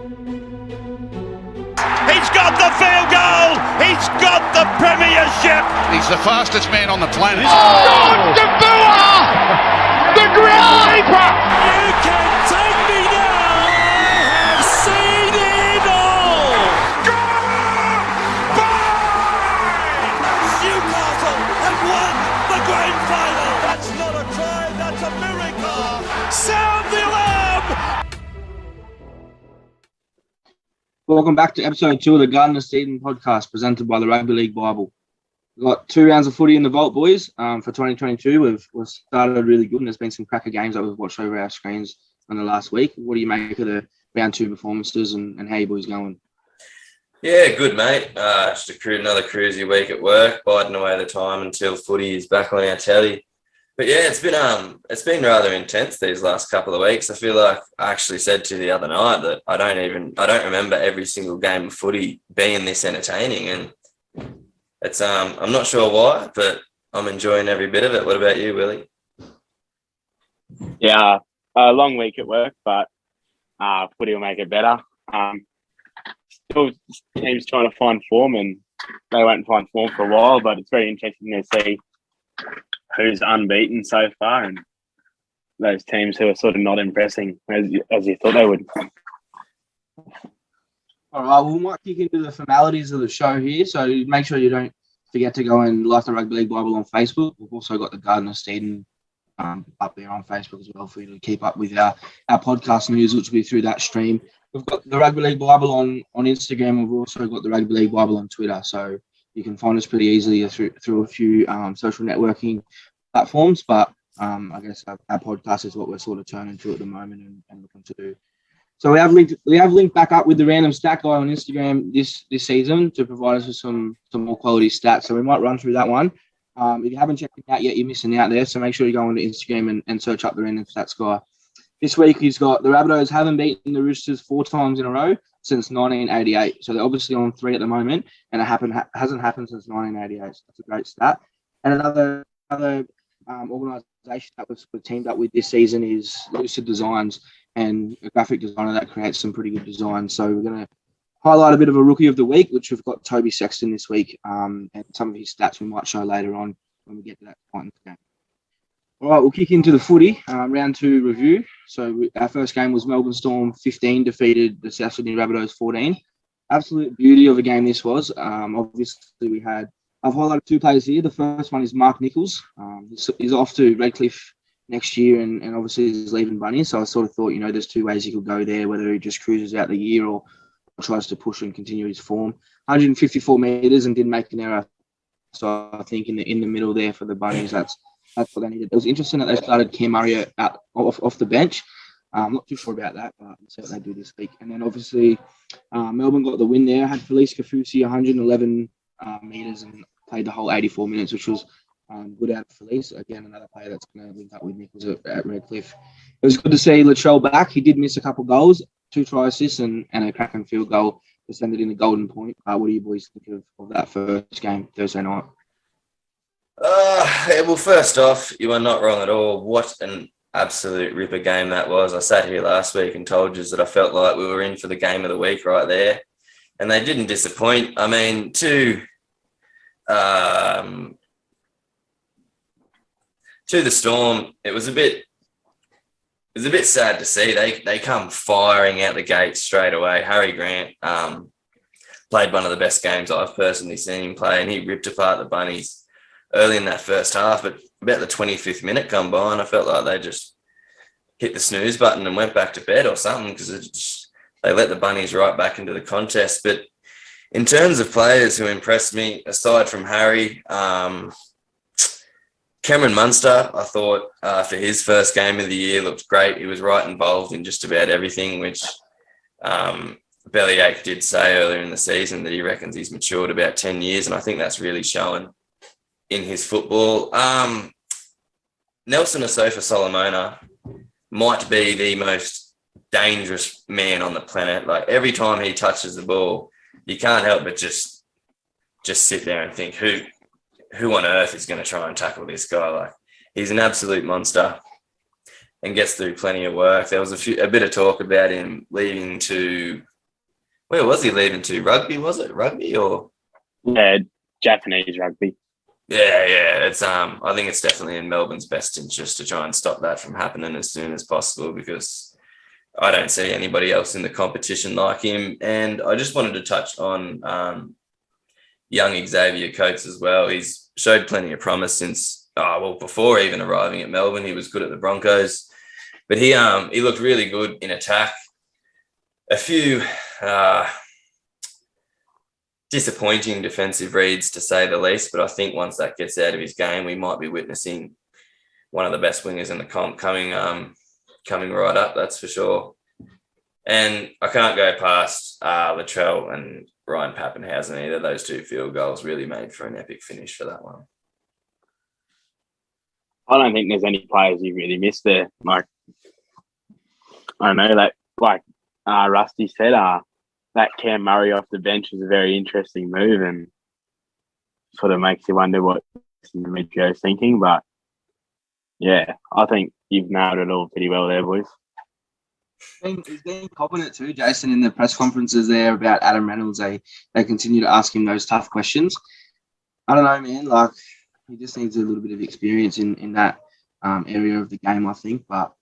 He's got the field goal! He's got the premiership! He's the fastest man on the planet. Oh, the Grim Reaper! You can take me now! I have seen it all! Newcastle have won the grand final! That's not a try, that's a miracle! Sound the alarm! Welcome back to episode 2 of the GOS Steeden podcast presented by the Rugby League Bible. We've got 2 rounds of footy in the vault, boys. For 2022, we've started really good, and there's been some cracker games that we've watched over our screens in the last week. What do you make of the round 2 performances and how you boys going? Yeah, good, mate. Just another cruisy week at work, biding away the time until footy is back on our telly. But yeah, it's been rather intense these last couple of weeks. I feel like I actually said to you the other night that I don't remember every single game of footy being this entertaining, and it's I'm not sure why, but I'm enjoying every bit of it. What about you, Willie? Yeah, a long week at work, but footy will make it better. Still teams trying to find form, and they won't find form for a while, but it's very interesting to see who's unbeaten so far and those teams who are sort of not impressing as you thought they would. All right, we might kick into the formalities of the show here, so make sure you don't forget to go and like the Rugby League Bible on Facebook. We've also got the GOS Steeden up there on Facebook as well for you to keep up with our podcast news, which will be through that stream. We've got the Rugby League Bible on Instagram. We've also got the Rugby League Bible on Twitter, so you can find us pretty easily through a few social networking platforms, but I guess our podcast is what we're sort of turning to at the moment and looking to do. So we have linked back up with the random stat guy on Instagram this season to provide us with some more quality stats. So we might run through that one. If you haven't checked it out yet, you're missing out there. So make sure you go onto Instagram and search up the random stats guy. This week he's got the Rabbitohs haven't beaten the Roosters 4 times in a row since 1988. So they're obviously on 3 at the moment, and it hasn't happened since 1988. So that's a great stat. And another organisation that we've teamed up with this season is Lucid Designs, and a graphic designer that creates some pretty good designs. So we're going to highlight a bit of a rookie of the week, which we've got Toby Sexton this week, and some of his stats we might show later on when we get to that point in the game. All right, we'll kick into the footy, round 2 review. So our first game was Melbourne Storm 15 defeated the South Sydney Rabbitohs 14. Absolute beauty of a game this was. Obviously, I've highlighted 2 players here. The first one is Mark Nichols. He's off to Redcliffe next year, and obviously he's leaving Bunny. So I sort of thought, there's 2 ways he could go there, whether he just cruises out the year or tries to push and continue his form. 154 metres and didn't make an error. So I think in the middle there for the Bunnies, that's what they needed. It was interesting that they started Cam Murray out off the bench. I'm not too sure about that, but let's see what they do this week. And then obviously Melbourne got the win there. Had Felice Kafusi 111 metres and played the whole 84 minutes, which was good out of Felice. Again, another player that's going to link up with Nichols at Redcliffe. It was good to see Latrell back. He did miss a couple goals, 2 try assists and a cracking field goal to send it in the golden point. What do you boys think of that first game Thursday night? Well, first off, you are not wrong at all. What an absolute ripper game that was. I sat here last week and told you that I felt like we were in for the game of the week right there, and they didn't disappoint. I mean, to the Storm, it was a bit sad to see. They come firing out the gate straight away. Harry Grant played one of the best games I've personally seen him play, and he ripped apart the Bunnies early in that first half. But about the 25th minute come by, and I felt like they just hit the snooze button and went back to bed or something, because they let the Bunnies right back into the contest. But in terms of players who impressed me, aside from Harry, Cameron Munster, I thought for his first game of the year looked great. He was right involved in just about everything, which Bellyache did say earlier in the season that he reckons he's matured about 10 years, and I think that's really showing in his football. Nelson Asofa Solomona might be the most dangerous man on the planet. Like, every time he touches the ball, you can't help but just sit there and think, who on earth is going to try and tackle this guy? Like, he's an absolute monster and gets through plenty of work. There was a bit of talk about him leaving to Where was he leaving to? Rugby, was it? Rugby or? Yeah, Japanese rugby. Yeah. It's I think it's definitely in Melbourne's best interest to try and stop that from happening as soon as possible, because I don't see anybody else in the competition like him. And I just wanted to touch on young Xavier Coates as well. He's showed plenty of promise since before even arriving at Melbourne. He was good at the Broncos, but he looked really good in attack. A few disappointing defensive reads, to say the least, but I think once that gets out of his game, we might be witnessing one of the best wingers in the comp coming right up, that's for sure. And I can't go past Latrell and Ryan Pappenhausen either. Those two field goals really made for an epic finish for that one. I don't think there's any players you really missed there. Like, I don't know, like Rusty said, that Cam Murray off the bench was a very interesting move, and sort of makes you wonder what Midgo's thinking. But yeah, I think you've nailed it all pretty well there, boys. He's been copping it too, Jason, in the press conferences there about Adam Reynolds. They continue to ask him those tough questions. I don't know, man. Like, he just needs a little bit of experience in that area of the game, I think. But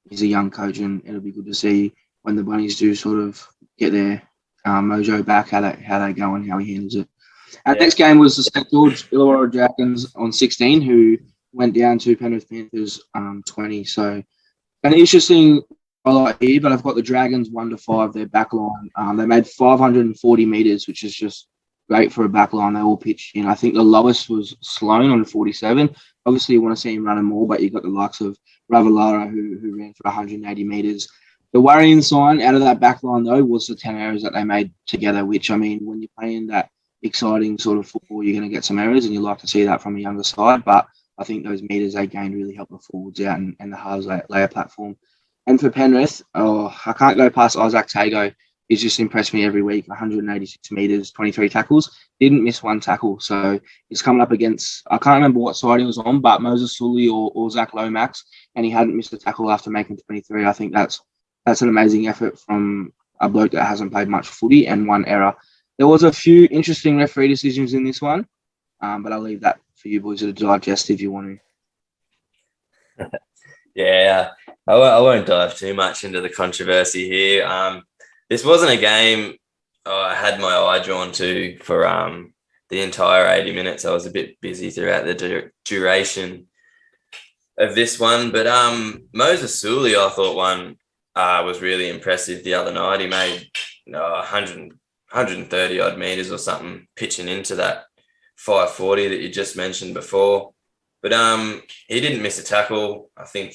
he's a young coach, and it'll be good to see when the Bunnies do sort of get their mojo back, how they go and how he handles it. Our next game was the St. George Illawarra Dragons on 16, who went down to Penrith Panthers 20. So an interesting highlight here, but I've got the Dragons 1-5, their back line. They made 540 metres, which is just great for a back line. They all pitched in. I think the lowest was Sloan on 47. Obviously, you want to see him running more, but you've got the likes of Ravalaara who ran for 180 metres. The worrying sign out of that back line, though, was the 10 errors that they made together, which, I mean, when you're playing that exciting sort of football, you're going to get some errors, and you like to see that from a younger side. But I think those metres they gained really helped the forwards out and the halves layer platform. And for Penrith, I can't go past Isaac Tago. He's just impressed me every week. 186 metres, 23 tackles. Didn't miss one tackle. So he's coming up against, I can't remember what side he was on, but Moses Sully or Zach Lomax, and he hadn't missed a tackle after making 23. I think that's an amazing effort from a bloke that hasn't played much footy, and one error. There was a few interesting referee decisions in this one, but I'll leave that for you boys to digest if you want to. Yeah, I won't dive too much into the controversy here. This wasn't a game I had my eye drawn to for the entire 80 minutes. I was a bit busy throughout the duration of this one. But Moses Sully, I thought, was really impressive the other night. He made 130 odd metres or something, pitching into that 540 that you just mentioned before. But he didn't miss a tackle. I think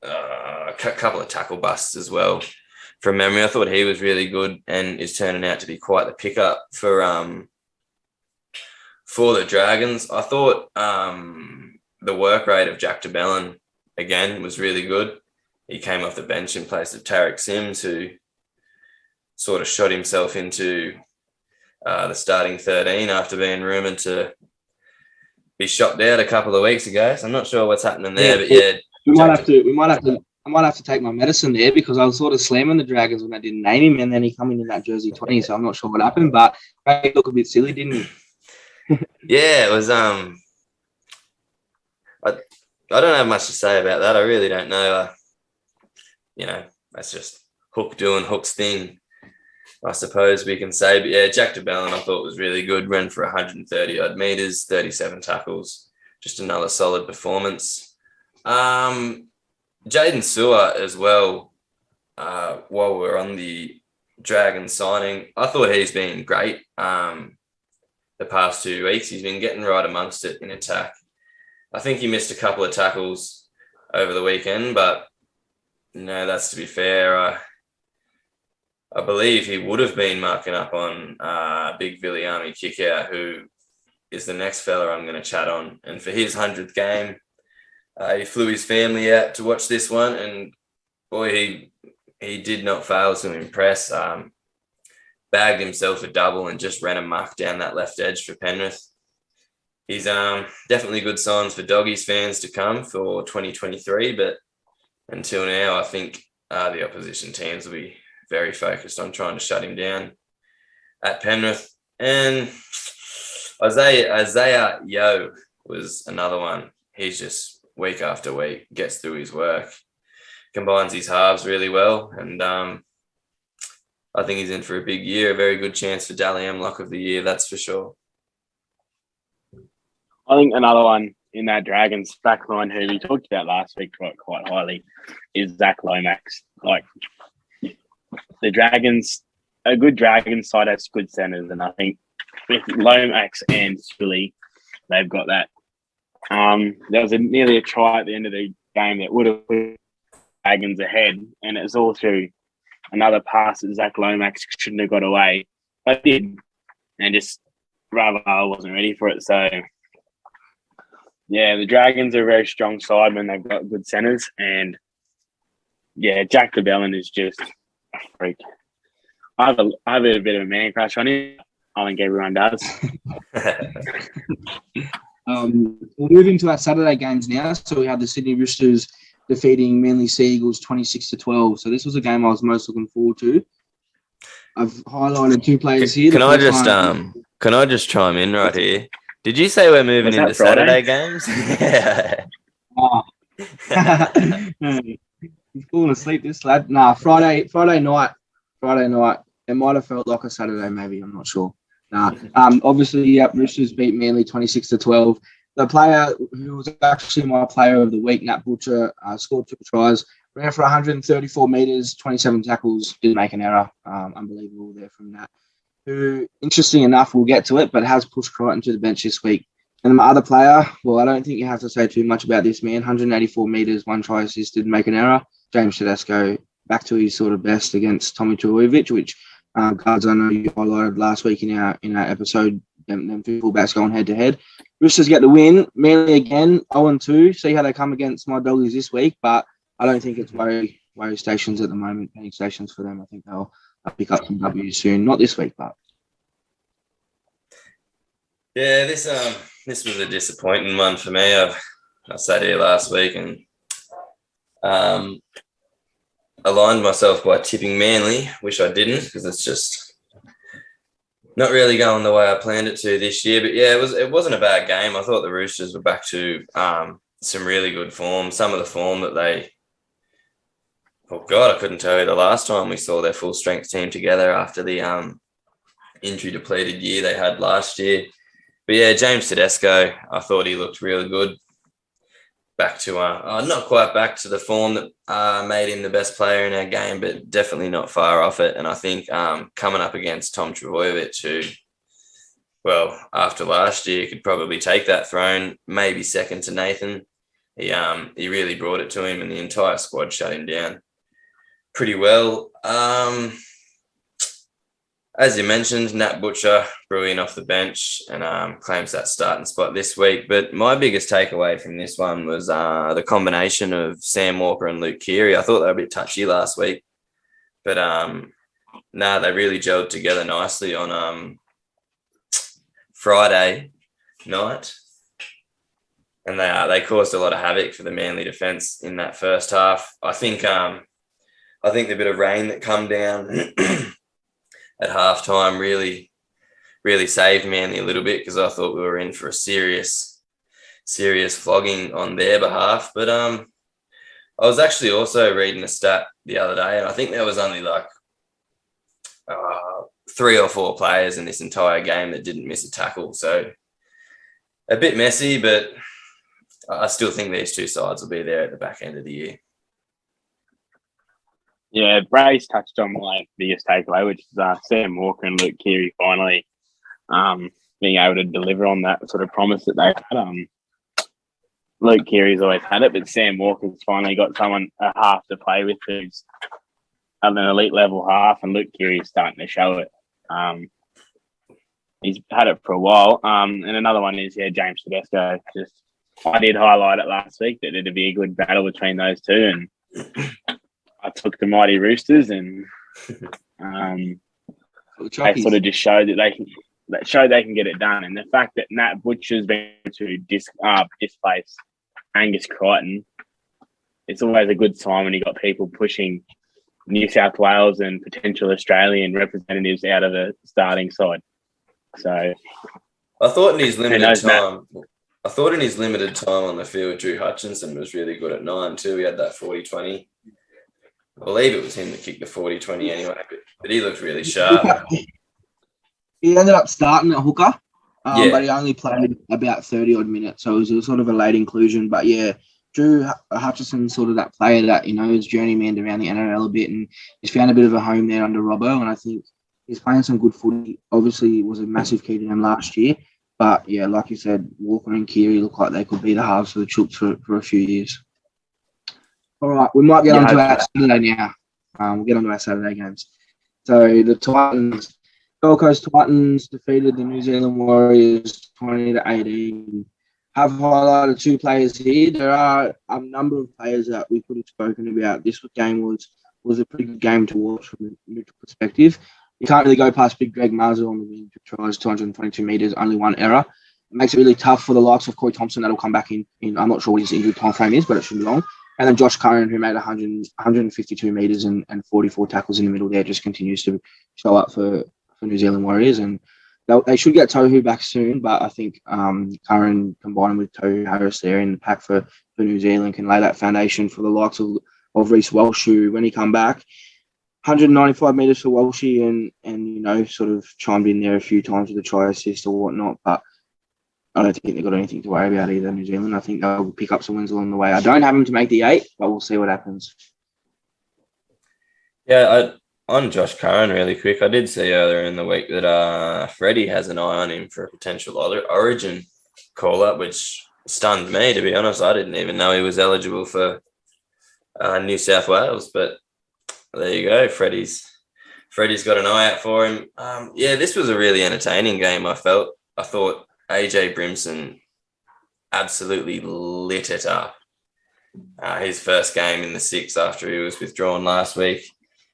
a couple of tackle busts as well from memory. I thought he was really good and is turning out to be quite the pickup for the Dragons. I thought the work rate of Jack DeBellin, again, was really good. He came off the bench in place of Tarek Sims, who sort of shot himself into the starting 13 after being rumoured to be shopped out a couple of weeks ago. So I'm not sure what's happening there, but yeah. I might have to take my medicine there, because I was sort of slamming the Dragons when I didn't name him, and then he come in that jersey 20, so I'm not sure what happened, but he looked a bit silly, didn't he? Yeah, it was. I don't have much to say about that. I really don't know. That's just Hook doing Hook's thing, I suppose we can say. But yeah, Jack DeBellin I thought was really good. Ran for 130 odd metres, 37 tackles. Just another solid performance. Jaden Sewer as well, while we're on the Dragon signing, I thought he's been great the past 2 weeks. He's been getting right amongst it in attack. I think he missed a couple of tackles over the weekend, but that's to be fair. I believe he would have been marking up on Big Viliami Kickout, who is the next fella I'm going to chat on. And for his 100th game, he flew his family out to watch this one, and boy, he did not fail to impress. Bagged himself a double and just ran amok down that left edge for Penrith. He's definitely good signs for Doggies fans to come for 2023, but until now, I think the opposition teams will be very focused on trying to shut him down. at Penrith. And Isaiah Yo was another one. He's just week after week gets through his work, combines his halves really well, and I think he's in for a big year. A very good chance for Dally M Lock of the Year, that's for sure. I think another one in that Dragons back line who we talked about last week quite highly is Zach Lomax. Like the Dragons, a good Dragons side has good centres, and I think with Lomax and Sully, they've got that. There was nearly a try at the end of the game that would have put Dragons ahead, and it was all through another pass that Zach Lomax shouldn't have got away, but did, and just Raval wasn't ready for it. So, yeah, the Dragons are a very strong side when they've got good centres, and yeah, Jack DeBellin is just a freak. I have a bit of a man crush on him. I think everyone does. We'll move into our Saturday games now. So we had the Sydney Roosters defeating Manly Sea Eagles 26-12. So this was a game I was most looking forward to. I've highlighted two players here. Can I just chime in right here? Did you say we're moving into Saturday games? Yeah. He's falling asleep, this lad. Nah, Friday night. It might have felt like a Saturday, maybe. I'm not sure. Nah. Obviously, Roosters beat Manly 26-12. The player who was actually my player of the week, Nat Butcher, scored 2 tries, ran for 134 metres, 27 tackles, didn't make an error. Unbelievable there from Nat, who, interesting enough, we'll get to it, but has pushed Crichton to the bench this week. And my other player, well, I don't think you have to say too much about this man. 184 metres, 1 try assist, didn't make an error. James Tedesco back to his sort of best against Tommy Trbojevic, which guards I know you highlighted last week in our episode, them two fullbacks going head to head. Roosters get the win. Manly again, 0-2. See how they come against my doggies this week, but I don't think it's worry stations at the moment, panic stations for them. I think they'll pick up some W's soon. Not this week, but. Yeah, this was a disappointing one for me. I sat here last week and aligned myself by tipping Manly. Wish I didn't, because it's just not really going the way I planned it to this year. But yeah, it wasn't a bad game. I thought the Roosters were back to some really good form. Some of the form that I couldn't tell you the last time we saw their full strength team together after the injury depleted year they had last year. But yeah, James Tedesco, I thought he looked really good. Back to not quite back to the form that made him the best player in our game, but definitely not far off it. And I think coming up against Tom Trbojevic, who, well, after last year could probably take that throne, maybe second to Nathan. He really brought it to him, and the entire squad shut him down pretty well. As you mentioned, Nat Butcher brewing off the bench and claims that starting spot this week. But my biggest takeaway from this one was the combination of Sam Walker and Luke Keary. I thought they were a bit touchy last week, but they really gelled together nicely on Friday night, and they caused a lot of havoc for the Manly defence in that first half. I think the bit of rain that come down at halftime really saved Manly a little bit, because I thought we were in for a serious flogging on their behalf. But I was actually also reading a stat the other day, and I think there was only like 3 or 4 players in this entire game that didn't miss a tackle. So a bit messy, but I still think these two sides will be there at the back end of the year. Yeah, Brace touched on my biggest takeaway, which is Sam Walker and Luke Keary finally being able to deliver on that sort of promise that they had. Luke Keary's always had it, but Sam Walker's finally got a half to play with who's an elite level half, and Luke Keary's starting to show it. He's had it for a while. And another one is, James Tedesco. I did highlight it last week that it'd be a good battle between those two, and I took the mighty Roosters, and they sort of just showed that they can get it done. And the fact that Nat Butcher's been to displace Angus Crichton, it's always a good sign when you got people pushing New South Wales and potential Australian representatives out of the starting side. So I thought in his limited knows, time, on the field, Drew Hutchinson was really good at 9 too. He had that 40-20. I believe it was him that kicked the 40-20 anyway, but he looked really sharp. He ended up starting at hooker, Yeah. but he only played about 30 odd minutes, so it was a sort of a late inclusion. But yeah, Drew Hutchison's sort of that player that, you know, is journeyman around the NRL a bit, and he's found a bit of a home there under Robbo, and I think he's playing some good footy. Obviously, it was a massive key to them last year, but yeah, like you said, Walker and Keary look like they could be the halves for the Chooks for a few years. All right, we might get on to our Saturday now. We'll get on to our Saturday games. So the Titans, Gold Coast Titans defeated the New Zealand Warriors 20-18. Have highlighted 2 players here. There are a number of players that we could have spoken about. This game was a pretty good game to watch from a neutral perspective. You can't really go past Big Greg Marzel on the wing, 2 tries, 222 metres, only 1 error. It makes it really tough for the likes of Corey Thompson that'll come back in. I'm not sure what his injury time frame is, but it should be long. And then Josh Curran, who made 152 metres and 44 tackles in the middle there, just continues to show up for New Zealand Warriors. And they should get Tohu back soon, but I think Curran combined with Tohu Harris there in the pack for New Zealand can lay that foundation for the likes of Reece Walsh, who, when he come back, 195 metres for Walshy and you know, sort of chimed in there a few times with a try assist or whatnot, but I don't think they've got anything to worry about either, New Zealand. I think they'll pick up some wins along the way. I don't have them to make the 8, but we'll see what happens. Yeah, on Josh Curran really quick, I did see earlier in the week that Freddie has an eye on him for a potential Origin call-up, which stunned me, to be honest. I didn't even know he was eligible for New South Wales, but there you go. Freddie's got an eye out for him. Yeah, this was a really entertaining game, I thought AJ Brimson absolutely lit it up. His first game in the 6 after he was withdrawn last week.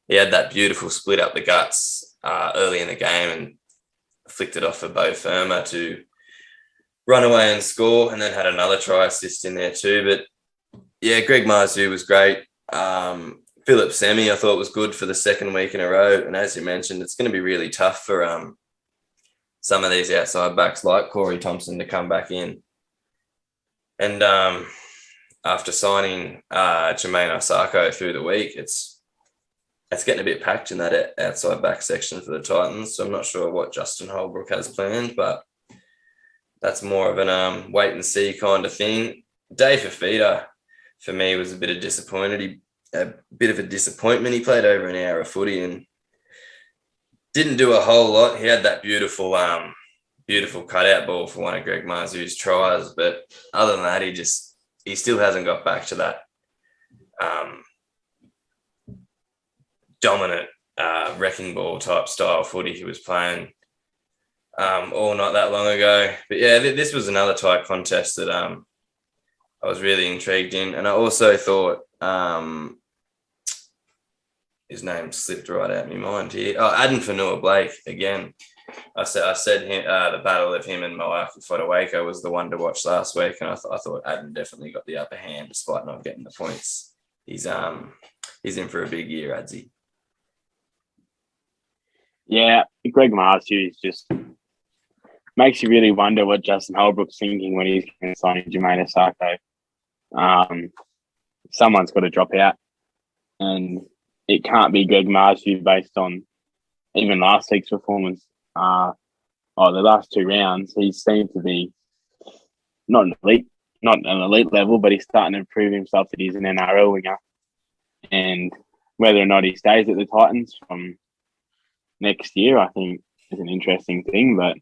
He had that beautiful split up the guts early in the game and flicked it off for Bo Firma to run away and score, and then had another try assist in there too. But yeah, Greg Marzu was great. Philip Semi, I thought, was good for the 2nd week in a row. And as you mentioned, it's going to be really tough for some of these outside backs like Corey Thompson to come back in. And after signing Jermaine Osako through the week, it's getting a bit packed in that outside back section for the Titans. So I'm not sure what Justin Holbrook has planned, but that's more of an wait and see kind of thing. Dave Fafita, for me, was a bit of a disappointment. He played over an hour of footy and didn't do a whole lot. He had that beautiful cutout ball for one of Greg Marzu's tries, but other than that, he still hasn't got back to that dominant wrecking ball type style footy he was playing all not that long ago. But yeah, this was another tight contest that I was really intrigued in, and I also thought his name slipped right out of my mind here. Oh, Aden Fanua-Blake again. I said him, the battle of him and Malaki Fotuaika was the one to watch last week, and I thought Aden definitely got the upper hand despite not getting the points. He's in for a big year, Adzi. Yeah, Greg Marzu just makes you really wonder what Justin Holbrook's thinking when he's going to sign Jermaine Osako. Someone's got to drop out, and it can't be Greg Marzu based on even last week's performance. The last 2 rounds, he seemed to be not an elite level, but he's starting to prove himself that he's an NRL winger. And whether or not he stays at the Titans from next year, I think is an interesting thing. But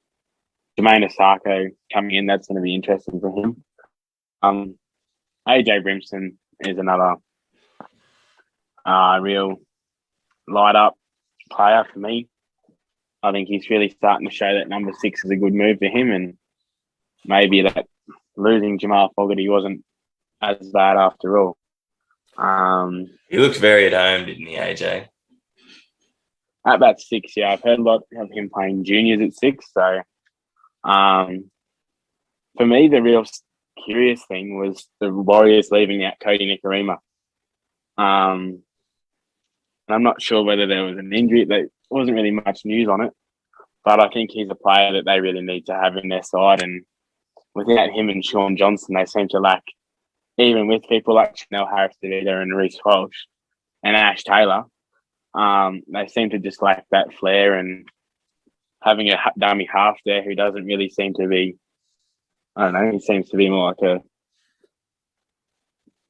Jermaine Osako coming in, that's going to be interesting for him. AJ Brimson is another real light-up player for me. I think he's really starting to show that number 6 is a good move for him, and maybe that losing Jamal Fogarty wasn't as bad after all. He looked very at home, didn't he, AJ? At about 6, yeah. I've heard a lot of him playing juniors at 6. So for me, the real curious thing was the Warriors leaving out Cody Nikorima. I'm not sure whether there was an injury. There wasn't really much news on it, but I think he's a player that they really need to have in their side. And without him and Sean Johnson, they seem to lack, even with people like Chanel Harris-Tavita and Reece Walsh and Ash Taylor, they seem to just lack that flair, and having a dummy half there who doesn't really seem to be, I don't know, he seems to be more like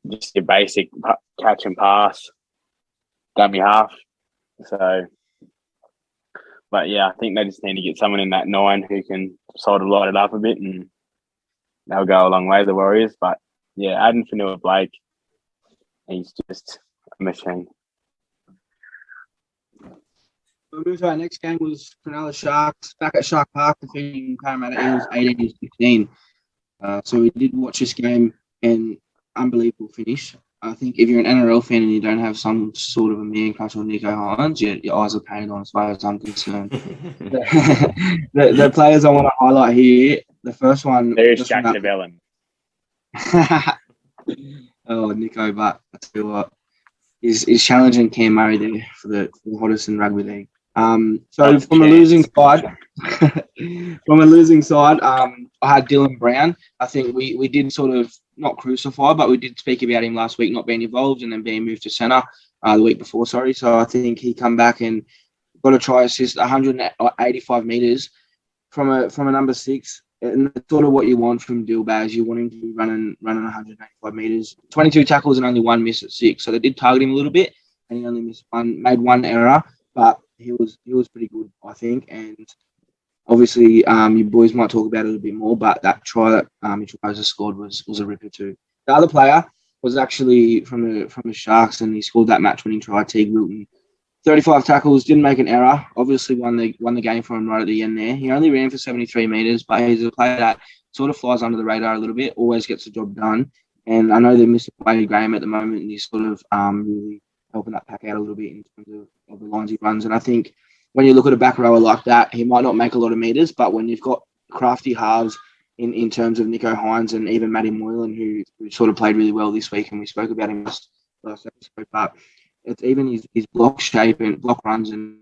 just your basic catch and pass dummy half. So, but yeah, I think they just need to get someone in that 9 who can sort of light it up a bit, and they'll go a long way, the Warriors. But yeah, Aden Fanua-Blake, he's just a machine. We'll move to our next game. Was Cronulla Sharks back at Shark Park defeating Parramatta Eels 18-15. So we did watch this game, and unbelievable finish. I think if you're an NRL fan and you don't have some sort of a man crush on Nico Hines, your eyes are painted on as far as I'm concerned. the players I want to highlight here, the first one... There's Jack DeBellin. Oh, Nico, but I tell you what, he's challenging Cam Murray there for the hottest in rugby league. So from a losing side, I had Dylan Brown. I think we did sort of not crucify, but we did speak about him last week not being involved and then being moved to centre the week before. So I think he come back and got a try assist 185 metres from a number 6. And that's sort of what you want from Dillbaz. You want him to be running 185 metres, 22 tackles and only 1 miss at 6. So they did target him a little bit, and he only made 1 error, but he was pretty good, I think. And obviously, you boys might talk about it a little bit more, but that try that Mitchell Moses scored was a ripper too. The other player was actually from the Sharks, and he scored that match-winning try. Teague Wilton, 35 tackles, didn't make an error. Obviously, won the game for him right at the end there. He only ran for 73 metres, but he's a player that sort of flies under the radar a little bit, always gets the job done. And I know they're missing Wayne Graham at the moment, and he's sort of really helping that pack out a little bit in terms of the lines he runs. And I think when you look at a back rower like that, he might not make a lot of metres, but when you've got crafty halves in terms of Nico Hines and even Matty Moylan, who sort of played really well this week, and we spoke about him last episode, but it's even his block shape and block runs and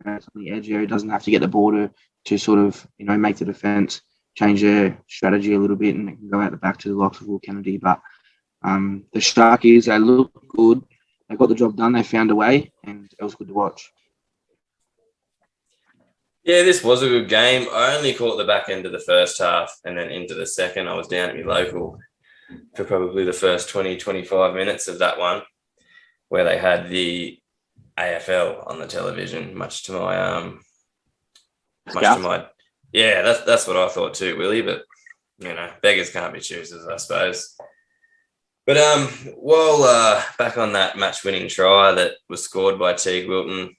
on the edge area doesn't have to get the border to sort of, make the defence change their strategy a little bit and they can go out the back to the likes of Will Kennedy. But the Sharkies, they look good. They got the job done. They found a way, and it was good to watch. Yeah, this was a good game. I only caught the back end of the first half and then into the second. I was down at my local for probably the first 20, 25 minutes of that one, where they had the AFL on the television, much to my yeah, that's what I thought too, Willie. But beggars can't be choosers, I suppose. But while back on that match-winning try that was scored by Teague Wilton,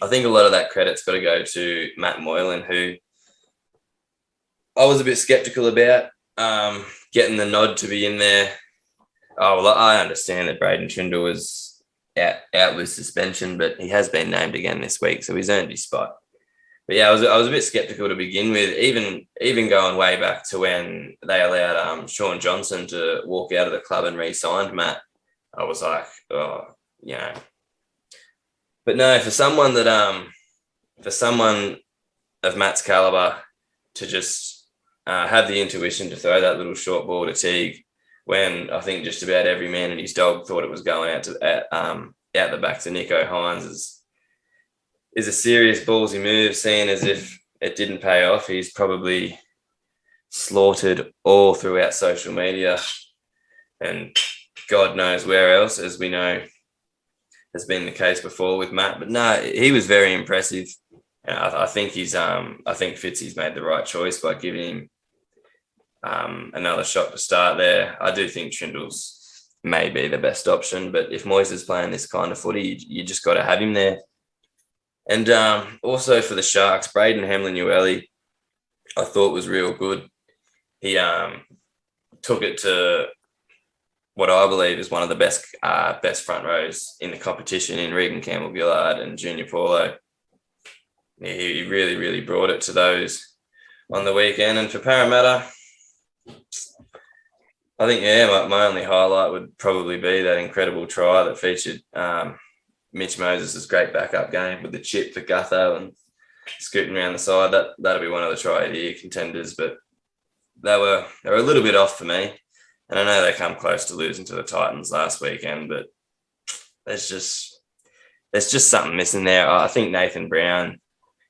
I think a lot of that credit's got to go to Matt Moylan, who I was a bit sceptical about getting the nod to be in there. Oh, well, I understand that Braden Trindle was out with suspension, but he has been named again this week, so he's earned his spot. But yeah, I was a bit sceptical to begin with, even going way back to when they allowed Sean Johnson to walk out of the club and re-signed Matt. I was like, But no, for someone of Matt's caliber to just have the intuition to throw that little short ball to Teague, when I think just about every man and his dog thought it was going out the back to Nico Hines, is a serious ballsy move, seeing as if it didn't pay off. He's probably slaughtered all throughout social media and God knows where else, as we know has been the case before with Matt. But no, he was very impressive. I think Fitzy's made the right choice by giving him another shot to start there. I do think Trindle's may be the best option, but if Moyes is playing this kind of footy, you just got to have him there. And also for the Sharks, Braden Hamlin-Uele, I thought was real good. He took it to what I believe is one of the best front rows in the competition in Regan Campbell-Gillard and Junior Paulo. He really, really brought it to those on the weekend. And for Parramatta, I think, my only highlight would probably be that incredible try that featured Mitch Moses' great backup game with the chip for Gutho and scooting around the side. That'll be one of the try of the year contenders, but they were a little bit off for me. And I know they come close to losing to the Titans last weekend, but there's just something missing there. I think Nathan Brown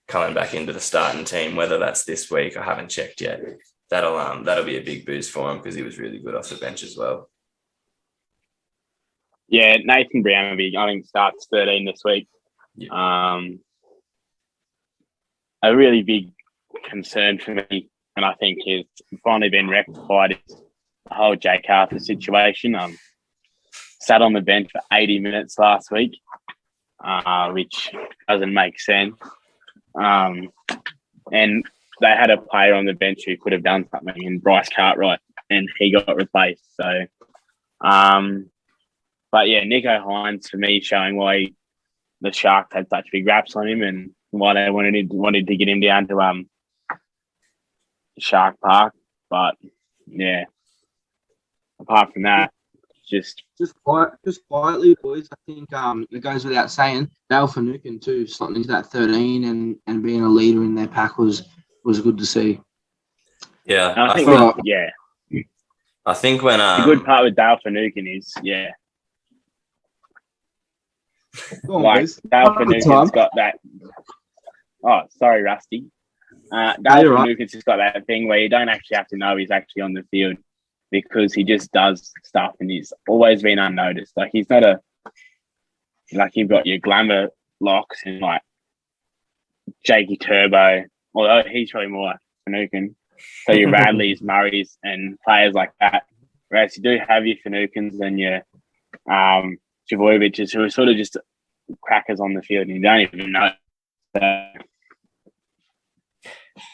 coming back into the starting team, whether that's this week, I haven't checked yet. That'll be a big boost for him because he was really good off the bench as well. Yeah, Nathan Brown will be, I think, starts 13 this week. Yeah. A really big concern for me, and I think has finally been rectified, is the whole Jake Arthur situation. Sat on the bench for 80 minutes last week, which doesn't make sense. And they had a player on the bench who could have done something in Bryce Cartwright, and he got replaced. So, but yeah, Nico Hines for me showing why the Sharks had such big raps on him and why they wanted to get him down to Shark Park. But yeah, apart from that, just quietly, boys. I think it goes without saying, Dale Finucane too, slotting into that 13 and being a leader in their pack was good to see. Yeah, I think I think when the good part with Dale Finucane is Go on, like boys. Dale Finucane's got that. Oh, sorry, Rusty. Dale Finucane's just got that thing where you don't actually have to know he's actually on the field, because he just does stuff and he's always been unnoticed. Like, he's not you've got your glamour locks and like Jakey Turbo, although he's probably more like Finucane. So your Radleys, Murrays and players like that. Whereas you do have your Finucanes and your Javojeviches, who are sort of just crackers on the field and you don't even know. So,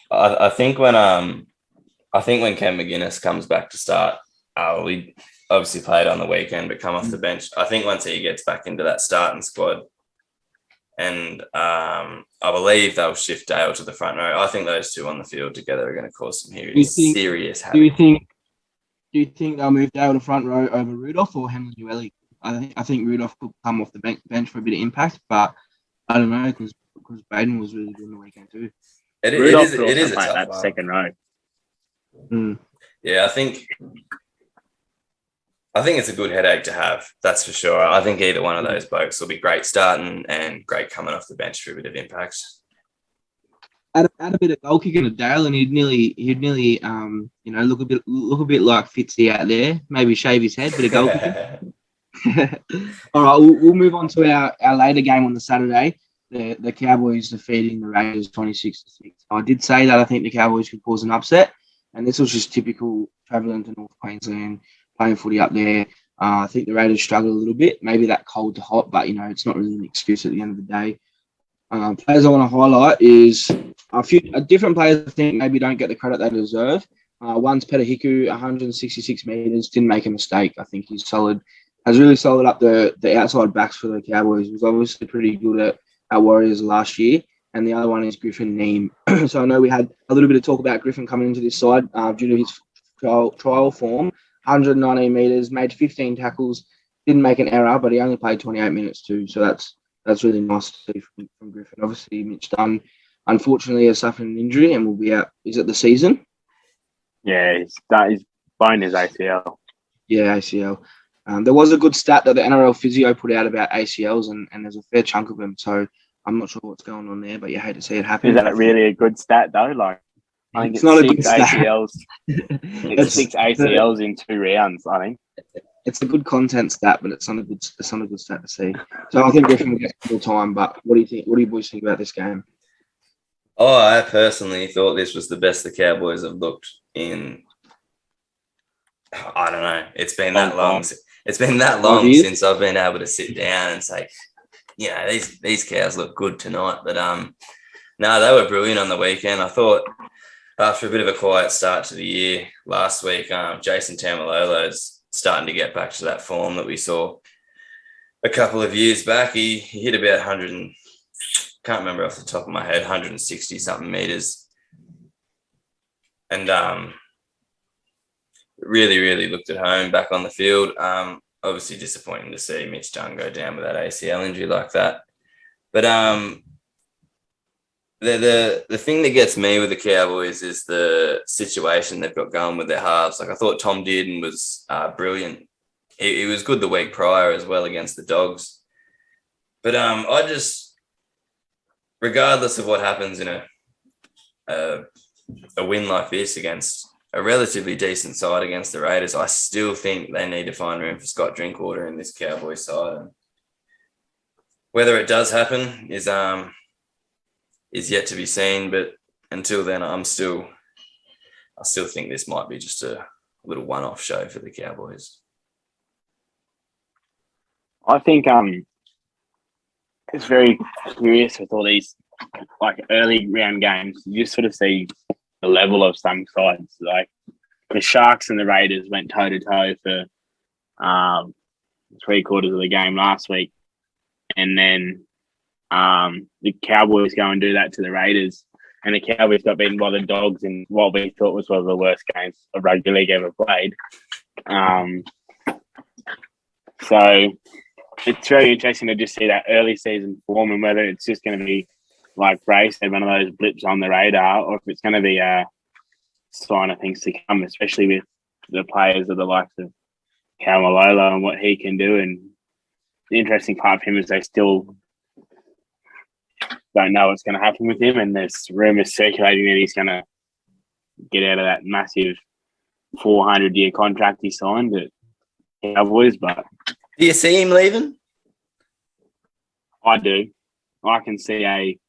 I think when Ken McGuinness comes back to start, we obviously played on the weekend, but come off the bench. I think once he gets back into that starting squad, and I believe they'll shift Dale to the front row. I think those two on the field together are going to cause some serious havoc. Do you think they'll move Dale to front row over Rudolph or Henry Ueli? I think Rudolph could come off the bench for a bit of impact, but I don't know, because Baden was really good on the weekend too. It is a tough that one. second row. Yeah, I think it's a good headache to have. That's for sure. I think either one of those blokes will be great starting and great coming off the bench for a bit of impact. Add a bit of goal kicking to Dale, and he'd nearly look a bit like Fitzy out there. Maybe shave his head, bit of goal kicking. All right, we'll move on to our later game on the Saturday. The Cowboys defeating the Raiders 26-6. I did say that I think the Cowboys could cause an upset, and this was just typical travelling to North Queensland, playing footy up there. I think the Raiders struggled a little bit, maybe that cold to hot, but it's not really an excuse at the end of the day. Players I want to highlight is a few different players. I think maybe don't get the credit they deserve. One's Peter Hiku, 166 metres, didn't make a mistake. I think he's solid. Has really solid up the outside backs for the Cowboys. He was obviously pretty good at Warriors last year. And the other one is Griffin Neem. So I know we had a little bit of talk about Griffin coming into this side due to his trial form. 119 metres, made 15 tackles, didn't make an error, but he only played 28 minutes too. So that's really nice to see from Griffin. Obviously, Mitch Dunn, unfortunately, has suffered an injury and will be out. Is it the season? Yeah, he's blown his ACL. Yeah, ACL. There was a good stat that the NRL physio put out about ACLs, and there's a fair chunk of them. So I'm not sure what's going on there, but you hate to see it happen. Is that really a good stat though? Like, I think it's not 6 a good stat. ACLs. It's 6 ACLs in 2 rounds, I think. It's a good content stat, but it's not a good stat to see. So I think Griffin will get full time. But what do you think? What do you boys think about this game? Oh, I personally thought this was the best the Cowboys have looked in. I don't know. It's been that long. It's been that long since I've been able to sit down and say, these Cows look good tonight. But no, they were brilliant on the weekend. I thought after a bit of a quiet start to the year last week, Jason Taumalolo's starting to get back to that form that we saw a couple of years back. He hit about 100 can't remember off the top of my head, 160 something meters, and really looked at home back on the field. obviously disappointing to see Mitch Dunn go down with that ACL injury like that. But the thing that gets me with the Cowboys is the situation they've got going with their halves. Like, I thought Tom Dearden was brilliant. He was good the week prior as well against the Dogs. But I just, regardless of what happens in a win like this against a relatively decent side against the Raiders, I still think they need to find room for Scott Drinkwater in this Cowboys side. And whether it does happen is yet to be seen. But until then, I still think this might be just a little one-off show for the Cowboys. I think it's very curious with all these like early round games. You just sort of see the level of some sides. Like the Sharks and the Raiders went toe to toe for 3/4 of the game last week, and then the Cowboys go and do that to the Raiders, and the Cowboys got beaten by the Dogs in what we thought was one of the worst games of rugby league ever played. So it's very interesting to just see that early season form and whether it's just going to be, like Ray said, one of those blips on the radar, or if it's going to be a sign of things to come, especially with the players of the likes of Malolo and what he can do. And the interesting part for him is they still don't know what's going to happen with him, and there's rumours circulating that he's going to get out of that massive 400-year contract he signed at Cowboys. But do you see him leaving? I do. I can see a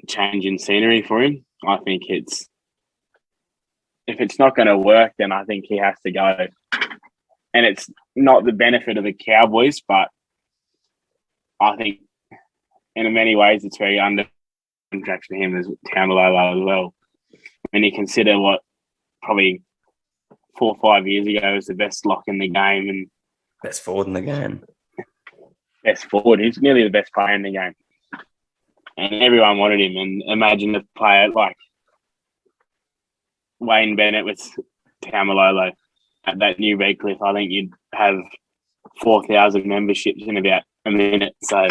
change in scenery for him. I think if it's not going to work, then I think he has to go. And it's not the benefit of the Cowboys, but I think in many ways it's very under contract for him as Tamalolo as well. When you consider what probably 4 or 5 years ago was the best lock in the game and best forward in the game. Best forward. He's nearly the best player in the game. And everyone wanted him. And imagine a player like Wayne Bennett with Tamalolo at that new Redcliffe. I think you'd have 4,000 memberships in about a minute. So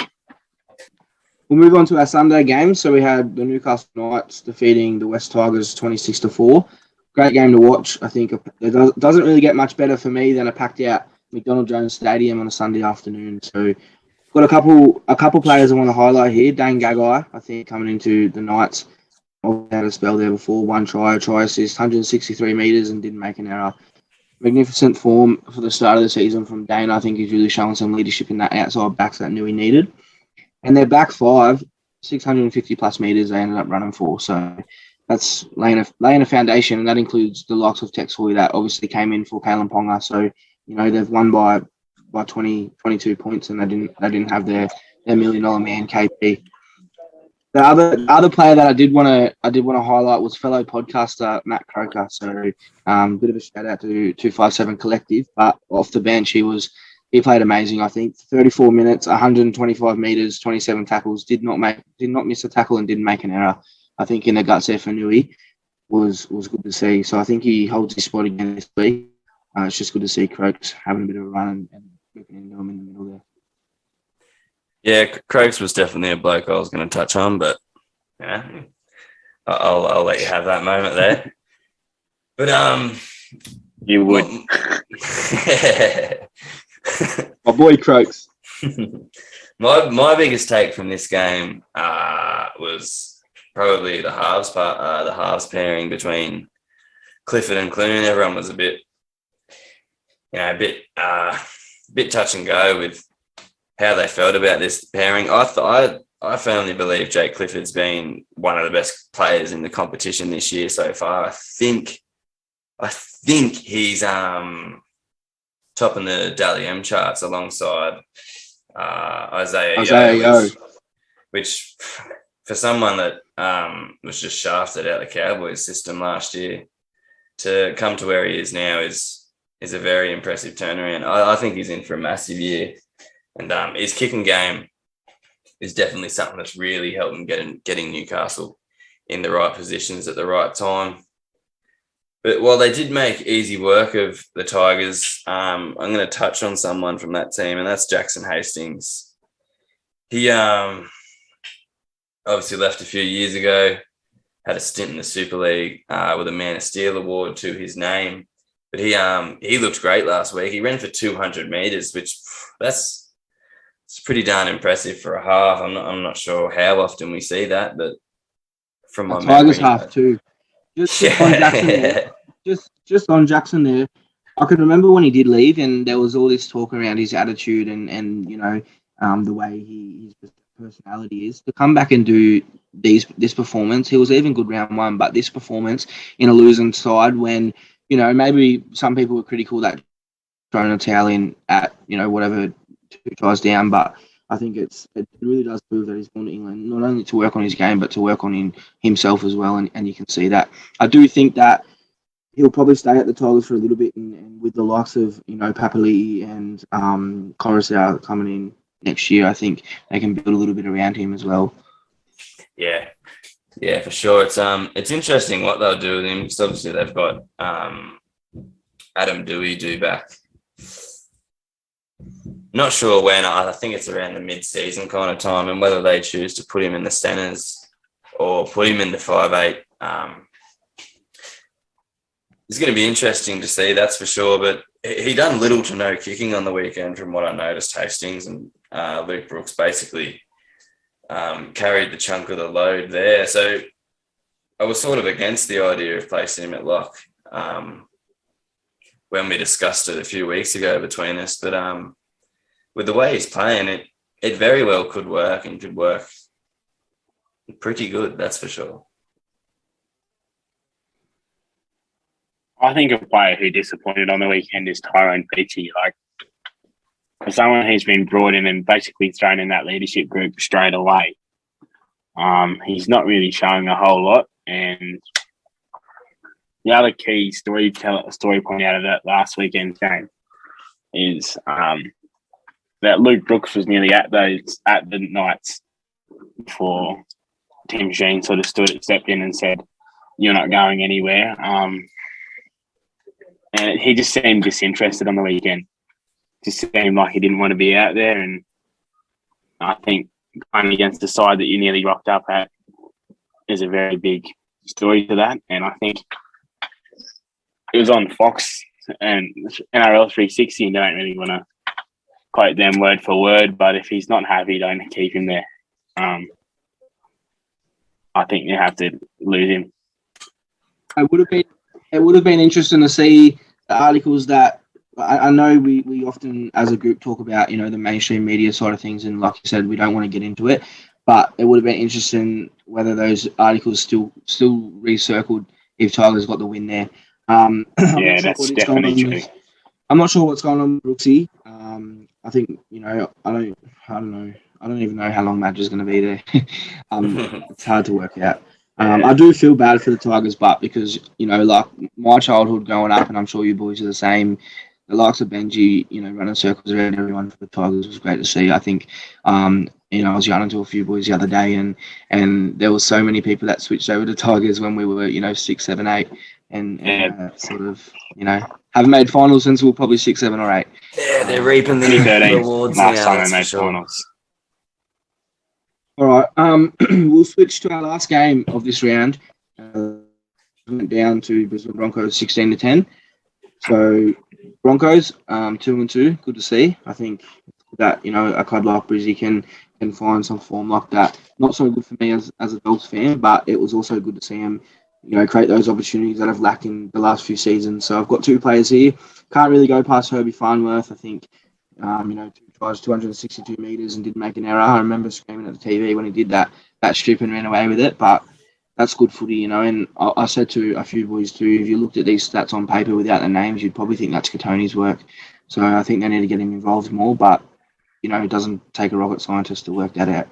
we'll move on to our Sunday game. So we had the Newcastle Knights defeating the West Tigers 26-4. Great game to watch. I think it doesn't really get much better for me than a packed out McDonald Jones Stadium on a Sunday afternoon. So got a couple players I want to highlight here. Dane Gagai, I think, coming into the Knights. Had a spell there before. 1 try assist, 163 metres and didn't make an error. Magnificent form for the start of the season from Dane. I think he's really showing some leadership in that outside backs that knew he needed. And their back five, 650 plus metres they ended up running for. So that's laying a foundation, and that includes the likes of Tex Hoy that obviously came in for Kalen Ponga. So, you know, they've won by 22 points, and they didn't have their $1 million man KP. The other player that I did want to highlight was fellow podcaster Matt Croker. So bit of a shout out to 257 Collective, but off the bench he played amazing. I think 34 minutes, 125 meters, 27 tackles. Did not miss a tackle and didn't make an error. I think in the guts there for Nui was good to see. So I think he holds his spot again this week. It's just good to see Croaks having a bit of a run and looking into him in the middle there. Yeah, Croaks was definitely a bloke I was going to touch on, but yeah, I'll let you have that moment there. But you would. My boy Croaks. my biggest take from this game was probably the halves pairing between Clifford and Clune. Everyone was a bit touch and go with how they felt about this pairing. I firmly believe Jake Clifford's been one of the best players in the competition this year so far. I think he's topping the Dally M charts alongside Isaiah Yeo, which for someone that was just shafted out the Cowboys system last year to come to where he is now is a very impressive turnaround. I think he's in for a massive year. And his kicking game is definitely something that's really helping getting Newcastle in the right positions at the right time. But while they did make easy work of the Tigers, I'm going to touch on someone from that team, and that's Jackson Hastings. He obviously left a few years ago, had a stint in the Super League with a Man of Steel award to his name. But he looked great last week. He ran for 200 metres, which it's pretty darn impressive for a half. I'm not sure how often we see that, but from my Tigers memory, half too. Just on Jackson there, I can remember when he did leave, and there was all this talk around his attitude and the way his personality is. To come back and do this performance, he was even good round one, but this performance in a losing side when maybe some people were critical that throwing a towel in at whatever 2 tries down, but I think it really does prove that he's gone to England not only to work on his game but to work on himself as well, and you can see that. I do think that he'll probably stay at the Tigers for a little bit, and with the likes of Papali'i and Coruscant coming in next year, I think they can build a little bit around him as well. Yeah, for sure. It's interesting what they'll do with him, because obviously they've got Adam Dewey due back. Not sure when. I think it's around the mid-season kind of time, and whether they choose to put him in the centres or put him in the 5'8". It's going to be interesting to see, that's for sure. But he done little to no kicking on the weekend from what I noticed, Hastings, and Luke Brooks basically carried the chunk of the load there. So I was sort of against the idea of placing him at lock when we discussed it a few weeks ago between us. But with the way he's playing, it very well could work, and could work pretty good, that's for sure. I think a player who disappointed on the weekend is Tyrone Peachey. For someone who's been brought in and basically thrown in that leadership group straight away, he's not really showing a whole lot. And the other key story point out of that last weekend's game is that Luke Brooks was nearly at the Knights before Tim Sheen sort of stepped in and said, "You're not going anywhere." And he just seemed disinterested on the weekend. Just seemed like he didn't want to be out there. And I think going against the side that you nearly rocked up at is a very big story to that. And I think it was on Fox and NRL 360, and they don't really want to quote them word for word, but if he's not happy, don't keep him there. I think you have to lose him. It would have been interesting to see the articles that I know we often as a group talk about, the mainstream media side of things, and like you said, we don't want to get into it, but it would have been interesting whether those articles still recircled if Tigers got the win there. Yeah, that's definitely true. I'm not sure what's going on with Brooksy. I think, I don't know. I don't even know how long Madge is going to be there. It's hard to work out. I do feel bad for the Tigers, but because, like my childhood growing up, and I'm sure you boys are the same, the likes of Benji, running circles around everyone for the Tigers was great to see. I think, I was yelling to a few boys the other day, and there was so many people that switched over to Tigers when we were, 6, 7, 8, and sort of, haven't made finals since we were probably 6, 7, or 8. Yeah, they're reaping the rewards now. Last time they made finals. All right, we'll switch to our last game of this round. Went down to Brisbane Broncos 16-10. So Broncos 2-2, good to see. I think that a club like Brizzy can find some form like that. Not so good for me as a Dogs fan, but it was also good to see him, create those opportunities that have lacked in the last few seasons. So I've got 2 players here. Can't really go past Herbie Farnworth. I think 2 tries, 262 metres, and didn't make an error. I remember screaming at the TV when he did that strip and ran away with it, but that's good footy, and I said to a few boys too, if you looked at these stats on paper without the names, you'd probably think that's Katoni's work. So I think they need to get him involved more, but, it doesn't take a rocket scientist to work that out.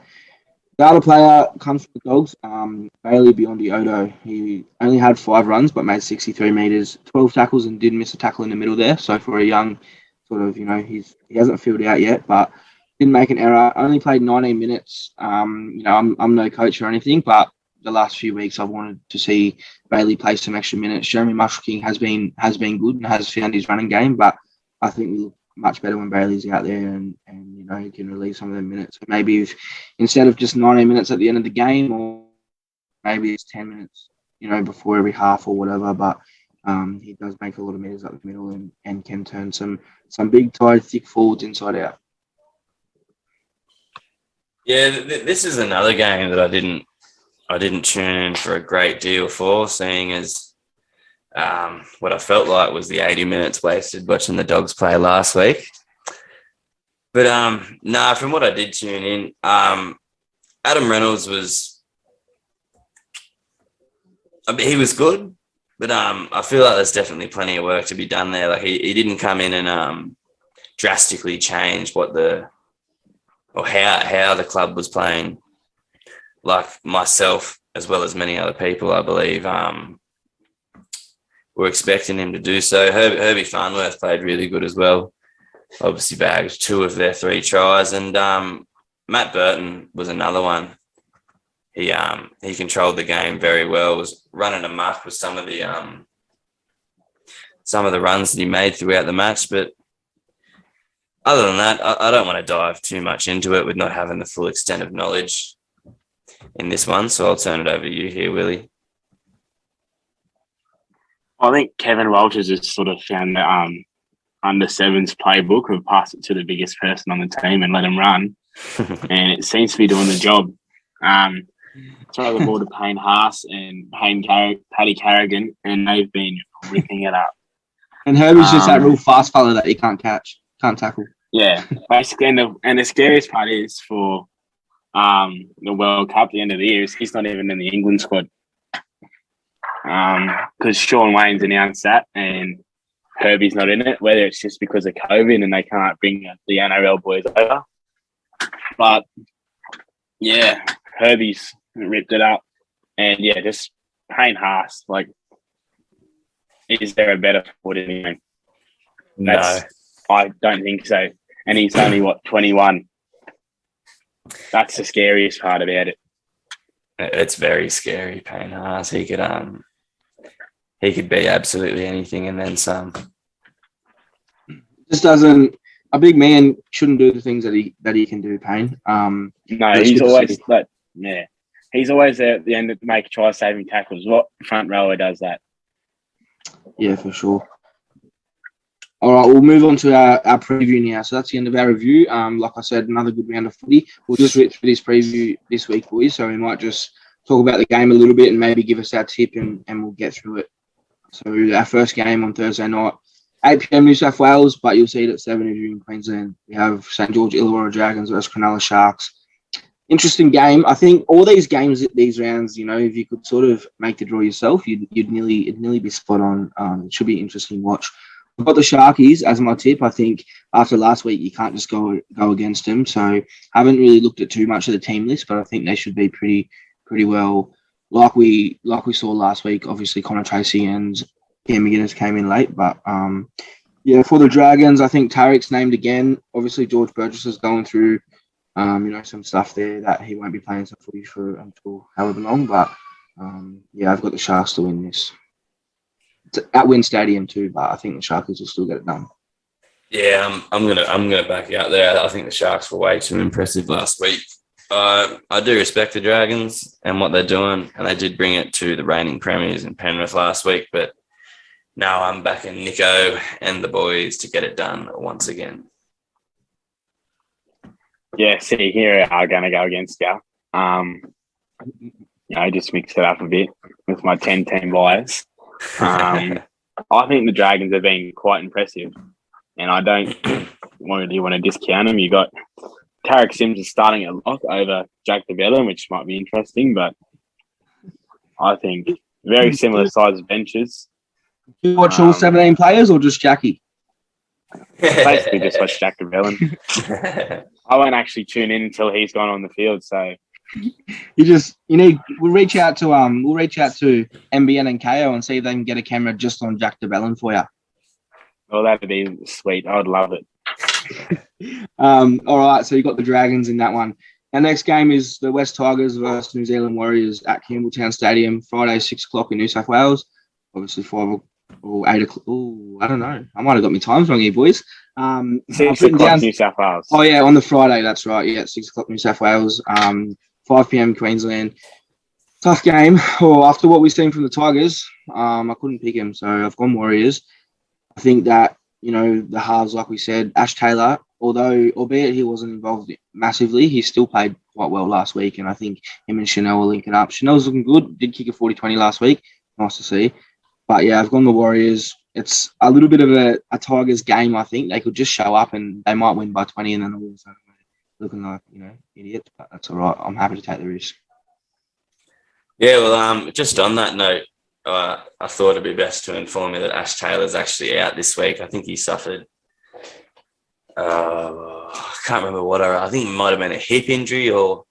The other player comes from the Dogs, Bailey Biondi Odo. He only had 5 runs, but made 63 metres, 12 tackles, and did miss a tackle in the middle there. So for a young sort of, he hasn't filled out yet, but didn't make an error. Only played 19 minutes. I'm no coach or anything, but the last few weeks I've wanted to see Bailey play some extra minutes. Jeremy Marshall-King has been good and has found his running game, but I think we look much better when Bailey's out there and he can relieve some of the minutes. Maybe if instead of just 19 minutes at the end of the game, or maybe it's 10 minutes, before every half or whatever, but he does make a lot of meters up the middle and can turn some big, tired, thick forwards inside out. Yeah, this is another game that I didn't tune in for a great deal for, seeing as what I felt like was the 80 minutes wasted watching the Dogs play last week. But from what I did tune in, Adam Reynolds he was good, but I feel like there's definitely plenty of work to be done there. Like he didn't come in and drastically change how the club was playing. Like myself, as well as many other people, I believe, were expecting him to do so. Herbie Farnworth played really good as well. Obviously bagged 2 of their 3 tries, and Matt Burton was another one. He controlled the game very well. Was running amok with some of the runs that he made throughout the match. But other than that, I don't want to dive too much into it with not having the full extent of knowledge in this one. So I'll turn it over to you here, Willie. I think Kevin Walters has sort of found the under sevens playbook of pass it to the biggest person on the team and let him run, and it seems to be doing the job. Throw the ball to Payne Haas and Paddy Carrigan, and they've been ripping it up. And Herbie's just that real fast fella that you can't tackle. Yeah, basically, and the scariest part is for the World Cup at the end of the year is he's not even in the England squad. Because Sean Wayne's announced that and Herbie's not in it, whether it's just because of COVID and they can't bring the NRL boys over. But, yeah, Herbie's ripped it up. And, yeah, just Payne Haas, is there a better forward anyway? No. I don't think so. And he's only, 21? That's the scariest part about it. It's very scary, Payne Haas. He could be absolutely anything and then some. Just doesn't. A big man shouldn't do the things that he can do, Payne. No, he's always he's always there at the end to make try-saving tackles. What front rower does that? Yeah, for sure. All right, we'll move on to our preview now. So that's the end of our review. Like I said, another good round of footy. We'll just rip through this preview this week, boys. So we might just talk about the game a little bit and maybe give us our tip and we'll get through it. So our first game on Thursday night, 8 p.m. New South Wales, but you'll see it at 7 if you're in Queensland. We have St. George Illawarra Dragons versus Cronulla Sharks. Interesting game. I think all these games, these rounds, if you could sort of make the draw yourself, it'd nearly be spot on. It should be an interesting watch. I've got the Sharkies as my tip. I think after last week, you can't just go against them. So I haven't really looked at too much of the team list, but I think they should be pretty well like we saw last week. Obviously, Connor Tracy and Cam McGuinness came in late, but for the Dragons, I think Tariq's named again. Obviously, George Burgess is going through some stuff there that he won't be playing some footy for until however long. But I've got the Sharks to win this. It's at Wynn Stadium too, but I think the Sharkies will still get it done. Yeah, I'm gonna back you out there. I think the Sharks were way too impressive last week. I do respect the Dragons and what they're doing, and they did bring it to the reigning premiers in Penrith last week. But now I'm backing Nico and the boys to get it done once again. Yeah, see, here are going to go against you. Just mix it up a bit with my 10-team bias. I think the Dragons have been quite impressive, and I don't really want to discount them. You got Tarek Sims is starting at lock over Jack DeBellin, which might be interesting, but I think very similar size benches. You watch all 17 players or just Jackie? Basically, just watch Jack DeBellin. I won't actually tune in until he's gone on the field, so. We'll reach out to MBN and KO and see if they can get a camera just on Jack DeBellin for you. Well, that'd be sweet. I would love it. All right, so you got the Dragons in that one. Our next game is the West Tigers versus New Zealand Warriors at Campbelltown Stadium, Friday, 6 o'clock in New South Wales. Obviously, 5 or 8 o'clock. Oh, I don't know. I might have got my times wrong here, boys. 6 o'clock New South Wales. Oh, yeah, on the Friday. That's right. Yeah, 6 o'clock New South Wales, 5 p.m. Queensland. Tough game. Well, after what we've seen from the Tigers, I couldn't pick him, so I've gone Warriors. I think that, the halves, like we said, Ash Taylor, albeit he wasn't involved massively, he still played quite well last week, and I think him and Chanel were linking up. Chanel's looking good, did kick a 40-20 last week. Nice to see. But, yeah, I've gone the Warriors. It's a little bit of a Tigers game, I think. They could just show up and they might win by 20 and then the Wolves are looking like, idiots, but that's all right. I'm happy to take the risk. Yeah, well, just on that note, I thought it'd be best to inform you that Ash Taylor's actually out this week. I think he suffered, I can't remember what. I think it might have been a hip injury or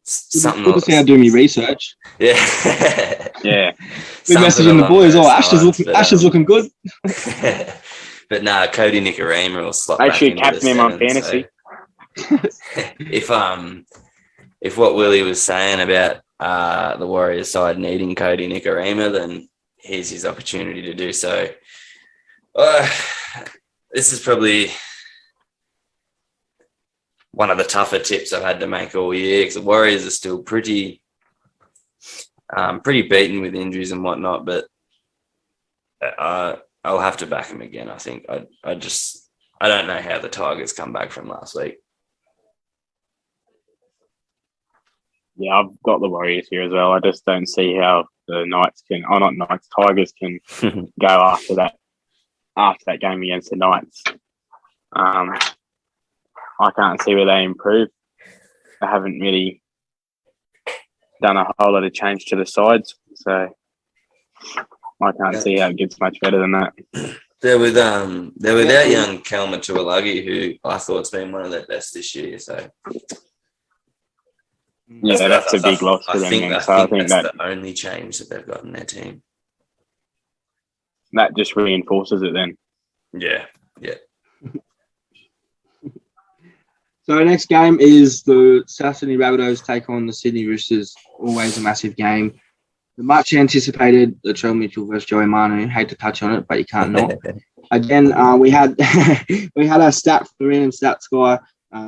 something. Good to see I do my research. Yeah. Yeah. Big messaging the boys. Oh, Ash is looking good. But nah, Cody Nicarima will slot back Actually, into captain the him on seven, fantasy. So if what Willie was saying about the Warriors side needing Cody Nicarima, then here's his opportunity to do so. This is probably one of the tougher tips I've had to make all year because the Warriors are still pretty beaten with injuries and whatnot, but I'll have to back him again. I think I don't know how the Tigers come back from last week. Yeah, I've got the Warriors here as well. I just don't see how the Tigers can go after that game against the Knights. I can't see where they improve. They haven't really done a whole lot of change to the sides, so I can't see how it gets much better than that. They're without young Kelma Tuolagi, who I thought's been one of their best this year. So yeah, that's a big loss for them. I think that's the only change that they've got in their team. That just reinforces it then. Yeah. So our next game is the South Sydney Rabbitohs take on the Sydney Roosters. Always a massive game. The much anticipated Latrell Mitchell versus Joey Manu. Hate to touch on it, but you can't not. Again, we had our stat for in Stat Sky,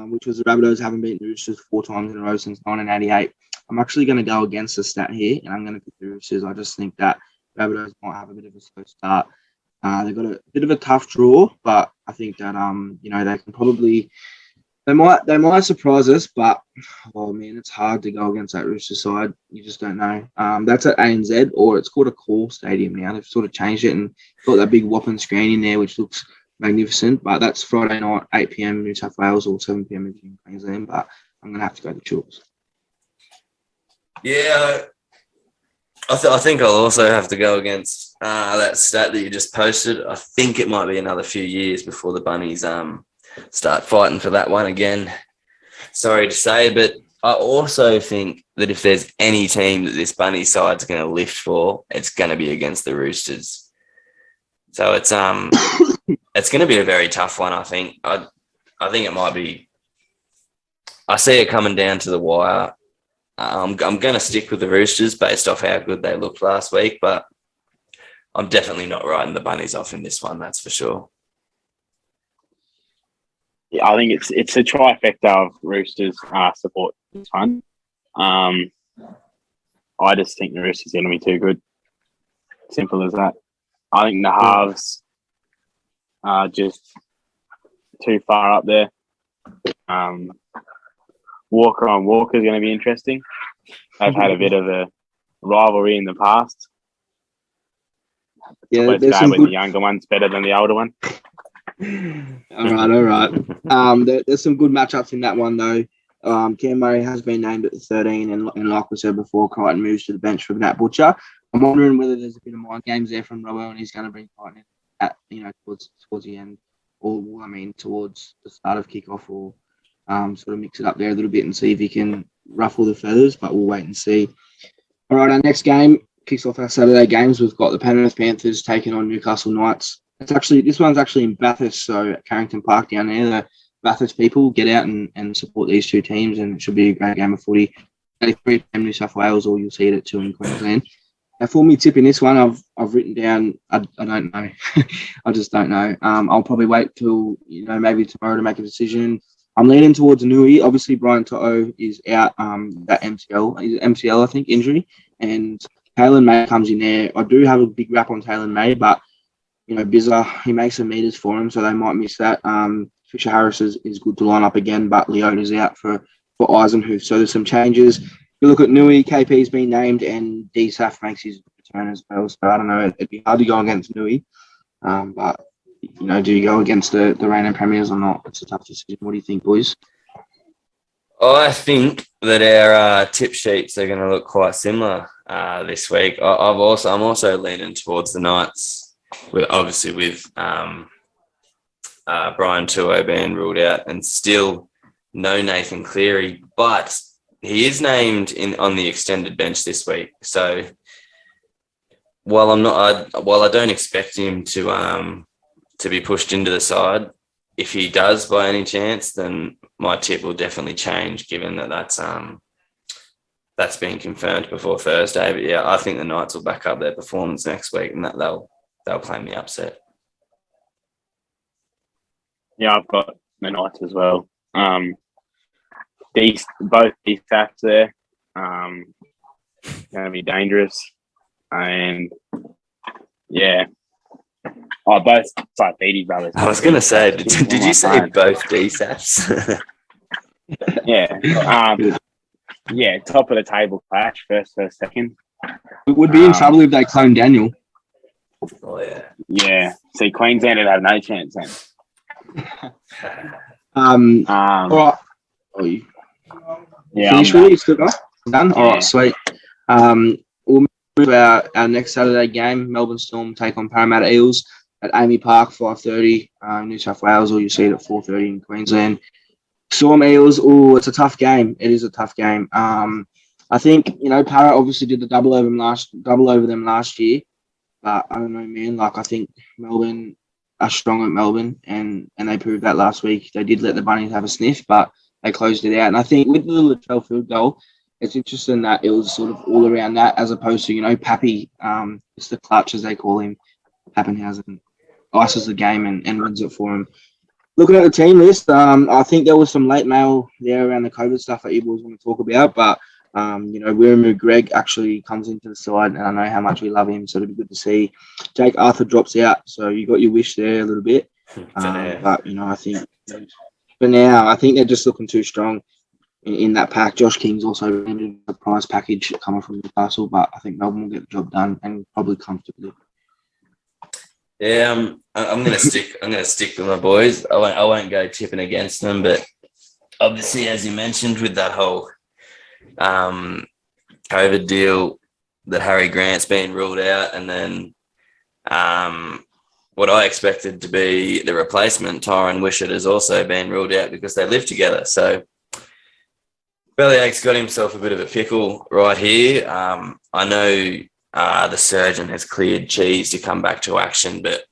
which was the Rabbitohs haven't beaten the Roosters 4 times in a row since 1988. I'm actually going to go against the stat here, and I'm going to pick the Roosters. I just think that Rabbitohs might have a bit of a slow start. They've got a bit of a tough draw, but I think that they can probably. They might surprise us, but it's hard to go against that Rooster side. You just don't know. That's at ANZ, or it's called a Call Stadium now. They've sort of changed it and got that big whopping screen in there, which looks magnificent. But that's Friday night, 8 p.m. New South Wales, or 7 p.m. in Queensland. But I'm gonna have to go the Chooks. Yeah, I think I'll also have to go against that stat that you just posted. I think it might be another few years before the Bunnies start fighting for that one again. Sorry to say, but I also think that if there's any team that this Bunny side's going to lift for, it's going to be against the Roosters. So it's going to be a very tough one. I think it might be. I see it coming down to the wire. I'm going to stick with the Roosters based off how good they looked last week, but I'm definitely not writing the Bunnies off in this one. That's for sure. Yeah, I think it's a trifecta of Roosters support this one. I just think the Roosters are going to be too good. Simple as that. I think the halves are just too far up there. Walker on Walker is going to be interesting. They've had a bit of a rivalry in the past. Yeah, let's go with the younger one's better than the older one. All right. There's some good matchups in that one though. Cam Murray has been named at the 13, and like we said before, Crichton moves to the bench for Nat Butcher. I'm wondering whether there's a bit of mind games there from Robbo, and he's going to bring Crichton at towards the end, or towards the start of kickoff, or sort of mix it up there a little bit and see if he can ruffle the feathers. But we'll wait and see. All right, our next game kicks off our Saturday games. We've got the Penrith Panthers taking on Newcastle Knights. This one's actually in Bathurst, so at Carrington Park down there. Bathurst people, get out and support these two teams, and it should be a great game of footy. 83 New South Wales, or you'll see it at 2 in Queensland. Now, for me tip in this one, I've written down. I don't know. I just don't know. I'll probably wait till maybe tomorrow to make a decision. I'm leaning towards Nui. Obviously, Brian To'o is out. That MCL, I think, injury, and Taylor May comes in there. I do have a big rap on Taylor May, but Bizza, he makes some meters for him, so they might miss that. Fisher Harris is good to line up again, but Leota's out for Eisenhuth. So there's some changes. You look at Nui, KP's been named, and DSAF makes his return as well. So I don't know, it'd be hard to go against Nui. But, do you go against the reigning premiers or not? It's a tough decision. What do you think, boys? I think that our tip sheets are going to look quite similar this week. I'm also leaning towards the Knights, with Brian Tuo being ruled out, and still no Nathan Cleary, but he is named on the extended bench this week. So while I don't expect him to be pushed into the side, if he does by any chance, then my tip will definitely change, given that that's been confirmed before Thursday. But yeah, I think the Knights will back up their performance next week, and that they'll claim the upset. Yeah, I've got the Knights as well. Both these stats there, going to be dangerous, and yeah. Oh, both Beatty brothers. I was going to say, did you say both DSAFs? Yeah. Yeah, top of the table clash, first, second. It would be in trouble if they clone Daniel. Oh, yeah. Yeah. See, Queensland would have no chance then. All right. Yeah. Finish with it? Still done? Yeah. All right, sweet. We'll move to our next Saturday game. Melbourne Storm take on Parramatta Eels at Amy Park, 5:30, New South Wales, or you see it at 4:30 in Queensland. Storm Eels, it's a tough game. It is a tough game. I think, Para obviously did the double over them last year, but I don't know, man. I think Melbourne are strong at Melbourne, and they proved that last week. They did let the Bunnies have a sniff, but they closed it out. And I think with the Latrell field goal, it's interesting that it was sort of all around that, as opposed to, Pappy, it's the clutch, as they call him, Pappenhausen, ices the game and wins it for him. Looking at the team list, I think there was some late mail there around the COVID stuff that you boys want to talk about, but, Wiramu Greg actually comes into the side, and I know how much we love him, so it'll be good to see. Jake Arthur drops out, so you got your wish there a little bit. But, I think for now, I think they're just looking too strong in that pack. Josh King's also in a prize package coming from Newcastle, but I think Melbourne will get the job done, and probably comfortably. Yeah, I'm gonna stick with my boys. I won't go tipping against them, but obviously, as you mentioned, with that whole COVID deal, that Harry Grant's been ruled out, and then what I expected to be the replacement, Tyron Wishart, has also been ruled out because they live together. So Bellyache's got himself a bit of a pickle right here. I know the surgeon has cleared Cheese to come back to action, but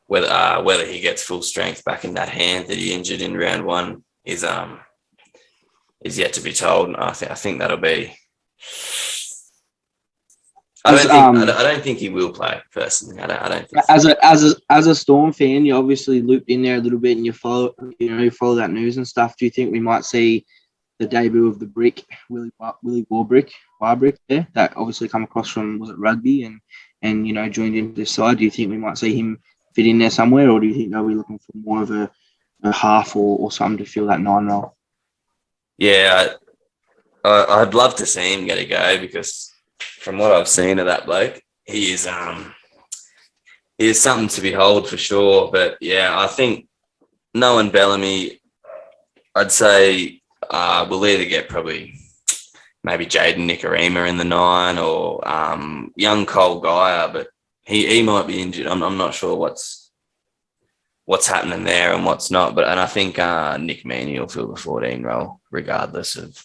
whether he gets full strength back in that hand that he injured in round one is yet to be told. And I think that'll be. I don't think he will play personally. I don't think. As a Storm fan, you obviously looped in there a little bit, and you follow that news and stuff. Do you think we might see the debut of the brick, Willie Warbrick there, that obviously come across from, was it rugby, and joined into this side? Do you think we might see him fit in there somewhere, or do you think they'll be looking for more of a half or something to fill that 9 role? Yeah, I'd love to see him get a go, because from what I've seen of that bloke, he is something to behold for sure. But yeah, I think knowing Bellamy, I'd say we'll either get probably maybe Jaden Nikorima in the 9 or young Cole Geyer, but he might be injured. I'm not sure what's happening there and what's not. And I think Nick Meaney will fill the 14 role regardless of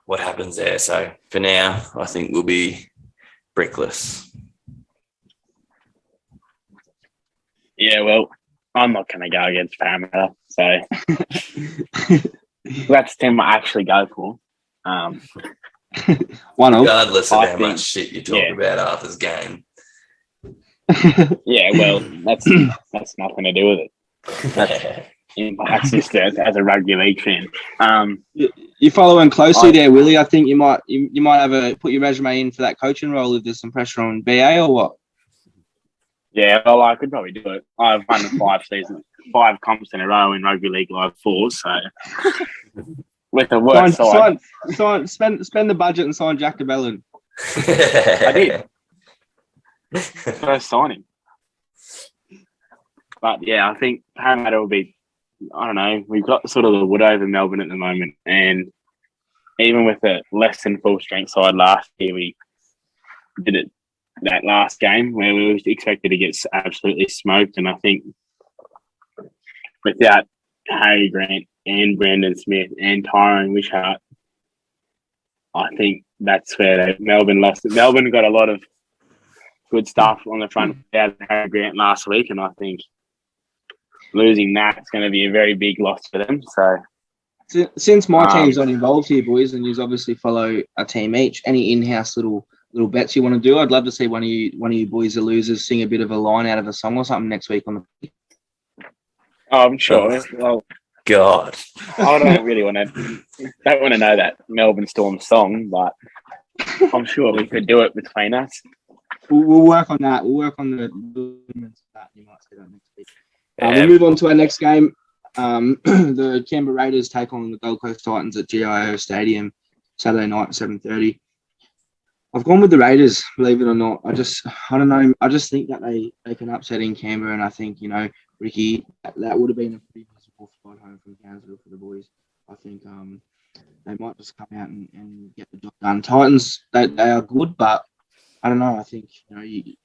what happens there. So for now, I think we'll be brickless. Yeah, well, I'm not going to go against Parramatta. So that's the team I actually go for. One of. Regardless of I how think- much shit you talk yeah. about Arthur's game. Yeah, well, that's nothing to do with it. Impacts just as a rugby league fan. You're following closely there, Willie. I think you might have put your resume in for that coaching role if there's some pressure on BA or what. Yeah, well, I could probably do it. I've won 5 comps in a row in Rugby League Live 4, so with the worst side. Spend the budget and sign Jack DeBellin. I did. First signing. But yeah, I think Parramatta will be, I don't know, we've got sort of the wood over Melbourne at the moment. And even with a less than full strength side last year, we did it that last game where we were expected to get absolutely smoked. And I think without Harry Grant and Brandon Smith and Tyrone Wishart, I think that's where Melbourne lost it. Melbourne got a lot of good stuff on the front without Harry Grant last week, and I think losing that is going to be a very big loss for them. So, since my team's not involved here, boys, and you obviously follow a team each, any in-house little bets you want to do? I'd love to see one of you boys, the losers, sing a bit of a line out of a song or something next week on the. I'm sure. Well, God, I don't really want to know that Melbourne Storm song, but I'm sure we could do it between us. We'll work on that. We'll work on the movements of that. You might see that next week. Yeah. We'll move on to our next game. The Canberra Raiders take on the Gold Coast Titans at GIO Stadium Saturday night at 7:30. I've gone with the Raiders, believe it or not. I don't know. I just think that they can upset in Canberra, and I think, Ricky, that would have been a pretty visible fight home from Townsville for the boys. I think they might just come out and get the job done. Titans, they are good, but I don't know. I think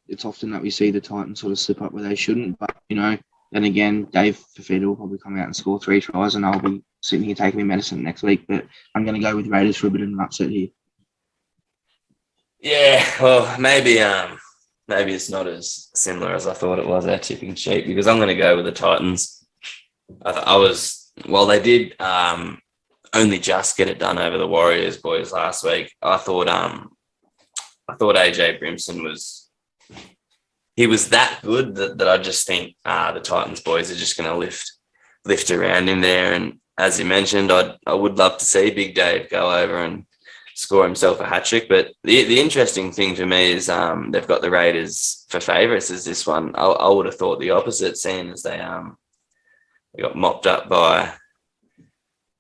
it's often that we see the Titans sort of slip up where they shouldn't. But then again, Dave Fafita will probably come out and score 3 tries, and I'll be sitting here taking my medicine next week. But I'm going to go with Raiders for a bit of an upset here. Yeah, well, maybe it's not as similar as I thought it was, our tipping sheet, because I'm going to go with the Titans. They did only just get it done over the Warriors boys last week. I thought AJ Brimson was that good that I just think the Titans boys are just going to lift around in there. And as you mentioned, I would love to see Big Dave go over and score himself a hat-trick. But the interesting thing for me is they've got the Raiders for favourites as this one. I would have thought the opposite, seeing as they got mopped up by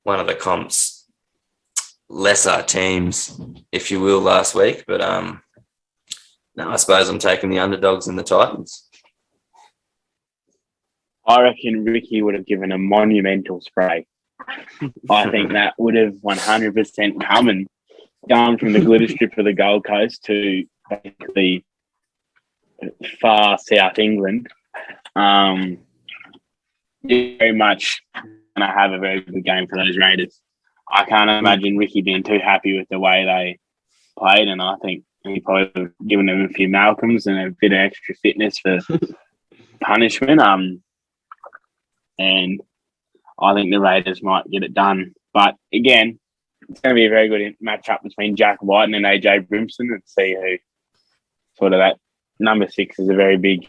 one of the comp's lesser teams, if you will, last week. But no, I suppose I'm taking the underdogs in the Titans. I reckon Ricky would have given a monumental spray. I think that would have 100% gone from the glitter strip of the Gold Coast to basically far South England. Very much going to have a very good game for those Raiders. I can't imagine Ricky being too happy with the way they played, and I think he probably would have given them a few Malcolms and a bit of extra fitness for punishment. And I think the Raiders might get it done. But again, it's going to be a very good matchup between Jack White and AJ Brimson, and see who sort of that number 6 is a very big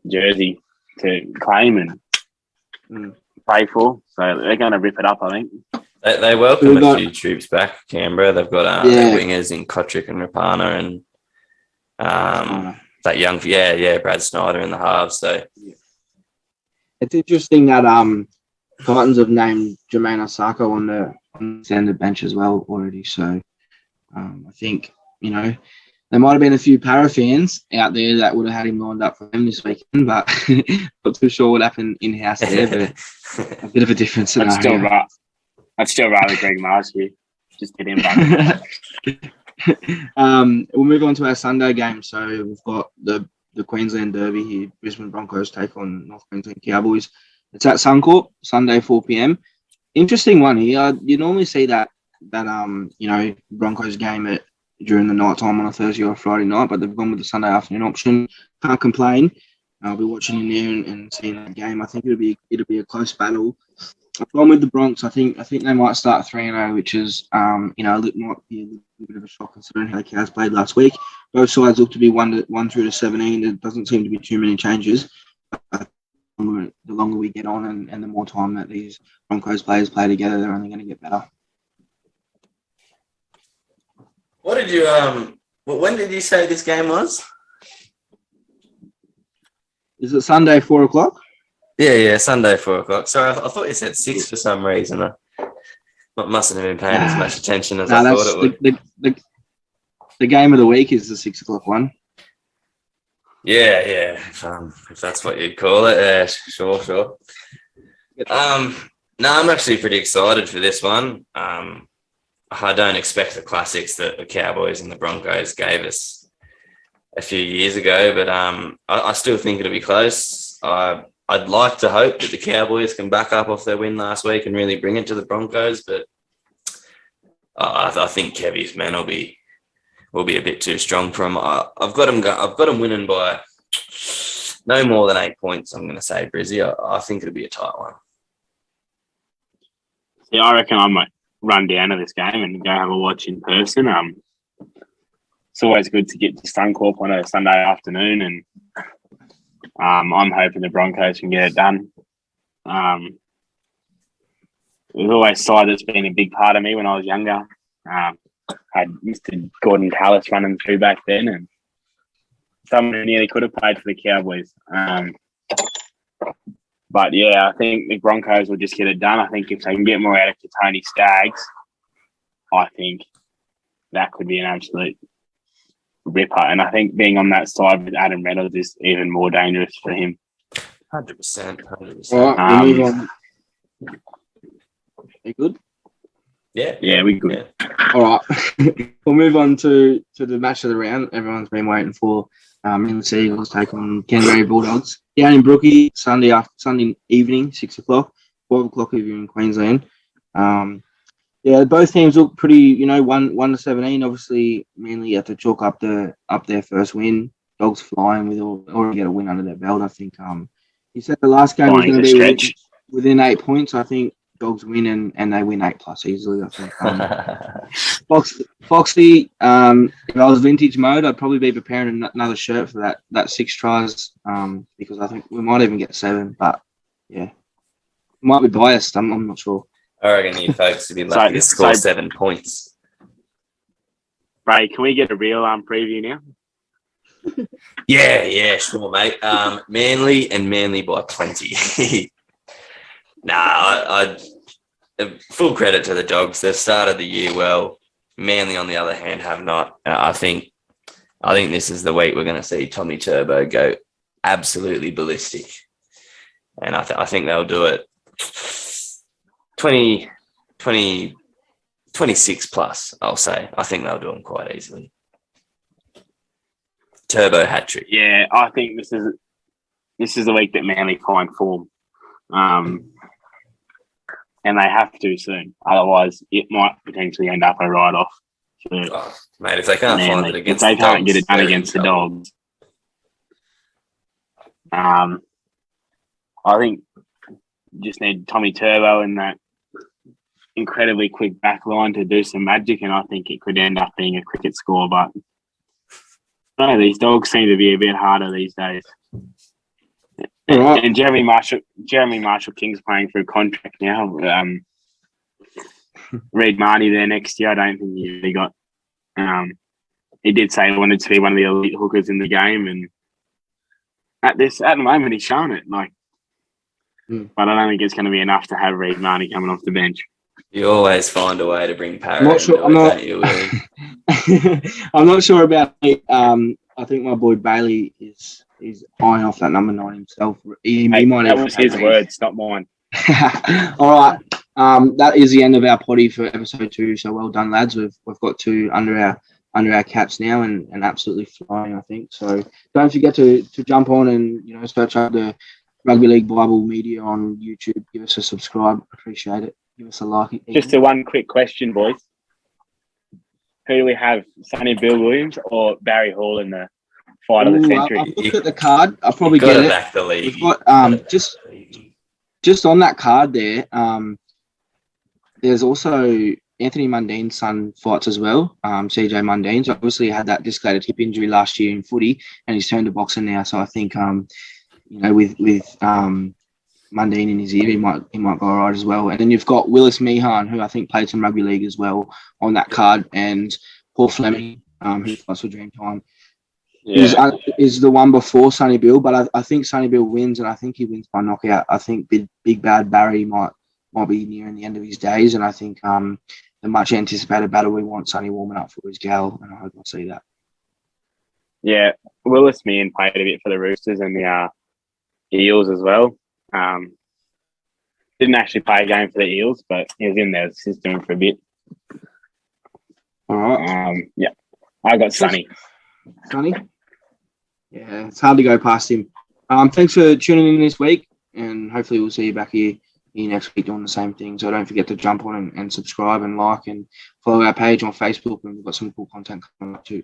jersey to claim and play for. So they're going to rip it up, I think. They welcome a few troops back, Canberra. They've got wingers in Kotrick and Rapana, and that young, Brad Snyder in the halves. So it's interesting that Titans have named Jermaine Osako on the standard bench as well already. So I think there might have been a few Para fans out there that would have had him lined up for them this weekend, but not too sure what happened in house there. But a bit of a different scenario. I'd still rather Greg Marsby. Just get him back. We'll move on to our Sunday game. So we've got the Queensland Derby here. Brisbane Broncos take on North Queensland Cowboys. It's at Suncorp, Sunday 4 p.m. Interesting one here. You normally see that Broncos game during the night time on a Thursday or a Friday night, but they've gone with the Sunday afternoon option. Can't complain. I'll be watching in there and seeing that game. I think it'll be a close battle. I've gone with the Bronx. I think they might start 3-0, which is might be a little bit of a shock considering how the Cows played last week. Both sides look to be 1 through to 17. There doesn't seem to be too many changes. The longer we get on and the more time that these Broncos players play together, they're only going to get better. What did you when did you say this game was? Is it Sunday 4:00? Yeah, Sunday 4:00. Sorry, I thought you said 6 for some reason. I mustn't have been paying as much attention as I thought it would. The game of the week is the 6:00 one. Yeah. If that's what you'd call it, sure. No, I'm actually pretty excited for this one. I don't expect the classics that the Cowboys and the Broncos gave us a few years ago, but I still think it'll be close. I'd like to hope that the Cowboys can back up off their win last week and really bring it to the Broncos, but I think Kevy's men will be a bit too strong for them. I've got them winning by no more than 8 points. I'm going to say Brizzy. I think it'll be a tight one. Yeah, I reckon I might run down to this game and go have a watch in person. It's always good to get to Suncorp on a Sunday afternoon, and I'm hoping the Broncos can get it done. There's always a side that's been a big part of me when I was younger. I had Mr. Gordon Tallis running through back then, and someone who nearly could have played for the Cowboys. But yeah, I think the Broncos will just get it done. I think if they can get more out of Tony Staggs, I think that could be an absolute ripper. And I think being on that side with Adam Reynolds is even more dangerous for him. 100%. All right, we'll move on. You good? Yeah, we good. Yeah. All right, we'll move on to the match of the round. Everyone's been waiting for. Inland Eagles take on Canterbury Bulldogs down in Brookie Sunday evening, 6:00, 12:00 if you're in Queensland. Both teams look pretty. 1 to 17. Obviously, Manly have to chalk up their first win. Dogs flying with already get a win under their belt. I think. You said the last game was going to be within 8 points. I think Dogs win and they win 8+ easily. I think. Foxy, if I was vintage mode, I'd probably be preparing another shirt for that 6 tries because I think we might even get 7. But yeah, might be biased. I'm not sure. I reckon you folks would be lucky to score 7 points. Ray, can we get a real preview now? Yeah, sure, mate. Manly by 20. I full credit to the Dogs. They've started the year well. Manly, on the other hand, have not. I think this is the week we're going to see Tommy Turbo go absolutely ballistic, and I think they'll do it 26 plus. I'll say. I think they'll do them quite easily. Turbo hat trick. Yeah, I think this is the week that Manly find form. And they have to soon. Otherwise, it might potentially end up a write-off. Mate, if they can't find it against the Dogs, can't get it done against the Dogs. I think you just need Tommy Turbo and that incredibly quick back line to do some magic, and I think it could end up being a cricket score. But I don't know, these Dogs seem to be a bit harder these days. And Jeremy Marshall King's playing for a contract now. Reid Marnie there next year. I don't think he got. He did say he wanted to be one of the elite hookers in the game, and at the moment he's shown it. But I don't think it's going to be enough to have Reid Marnie coming off the bench. You always find a way to bring Parrot. I'm not sure. I'm not sure about it. I think my boy Bailey is eyeing off that number 9 himself. He might that was his words, not mine. All right. That is the end of our potty for episode 2. So well done, lads. We've got 2 under our caps now and absolutely flying, I think. So don't forget to jump on and search up the Rugby League Bible Media on YouTube. Give us a subscribe. Appreciate it. Give us a like. Just one quick question, boys. Who do we have, Sonny Bill Williams or Barry Hall in the fight of the Ooh, century. I've looked at the card. I'll probably Got get to it. back the league. We've got just on that card there. There's also Anthony Mundine's son fights as well. CJ Mundine's obviously had that dislocated hip injury last year in footy, and he's turned to boxing now. So I think with Mundine in his ear, he might go all right as well. And then you've got Willis Meehan, who I think played some rugby league as well on that card, and Paul Fleming, who fights for Dreamtime. Yeah. Is the one before Sonny Bill, but I think Sonny Bill wins, and I think he wins by knockout. I think Big Bad Barry might be nearing the end of his days, and I think the much anticipated battle, we want Sonny warming up for his gal, and I hope I'll see that. Yeah, Willis Meehan played a bit for the Roosters and the Eels as well. Didn't actually play a game for the Eels, but he was in their system for a bit. All right. Yeah, I got Sonny. Sonny? Yeah, it's hard to go past him. Thanks for tuning in this week, and hopefully we'll see you back here next week doing the same thing. So don't forget to jump on and subscribe and like and follow our page on Facebook, and we've got some cool content coming up too.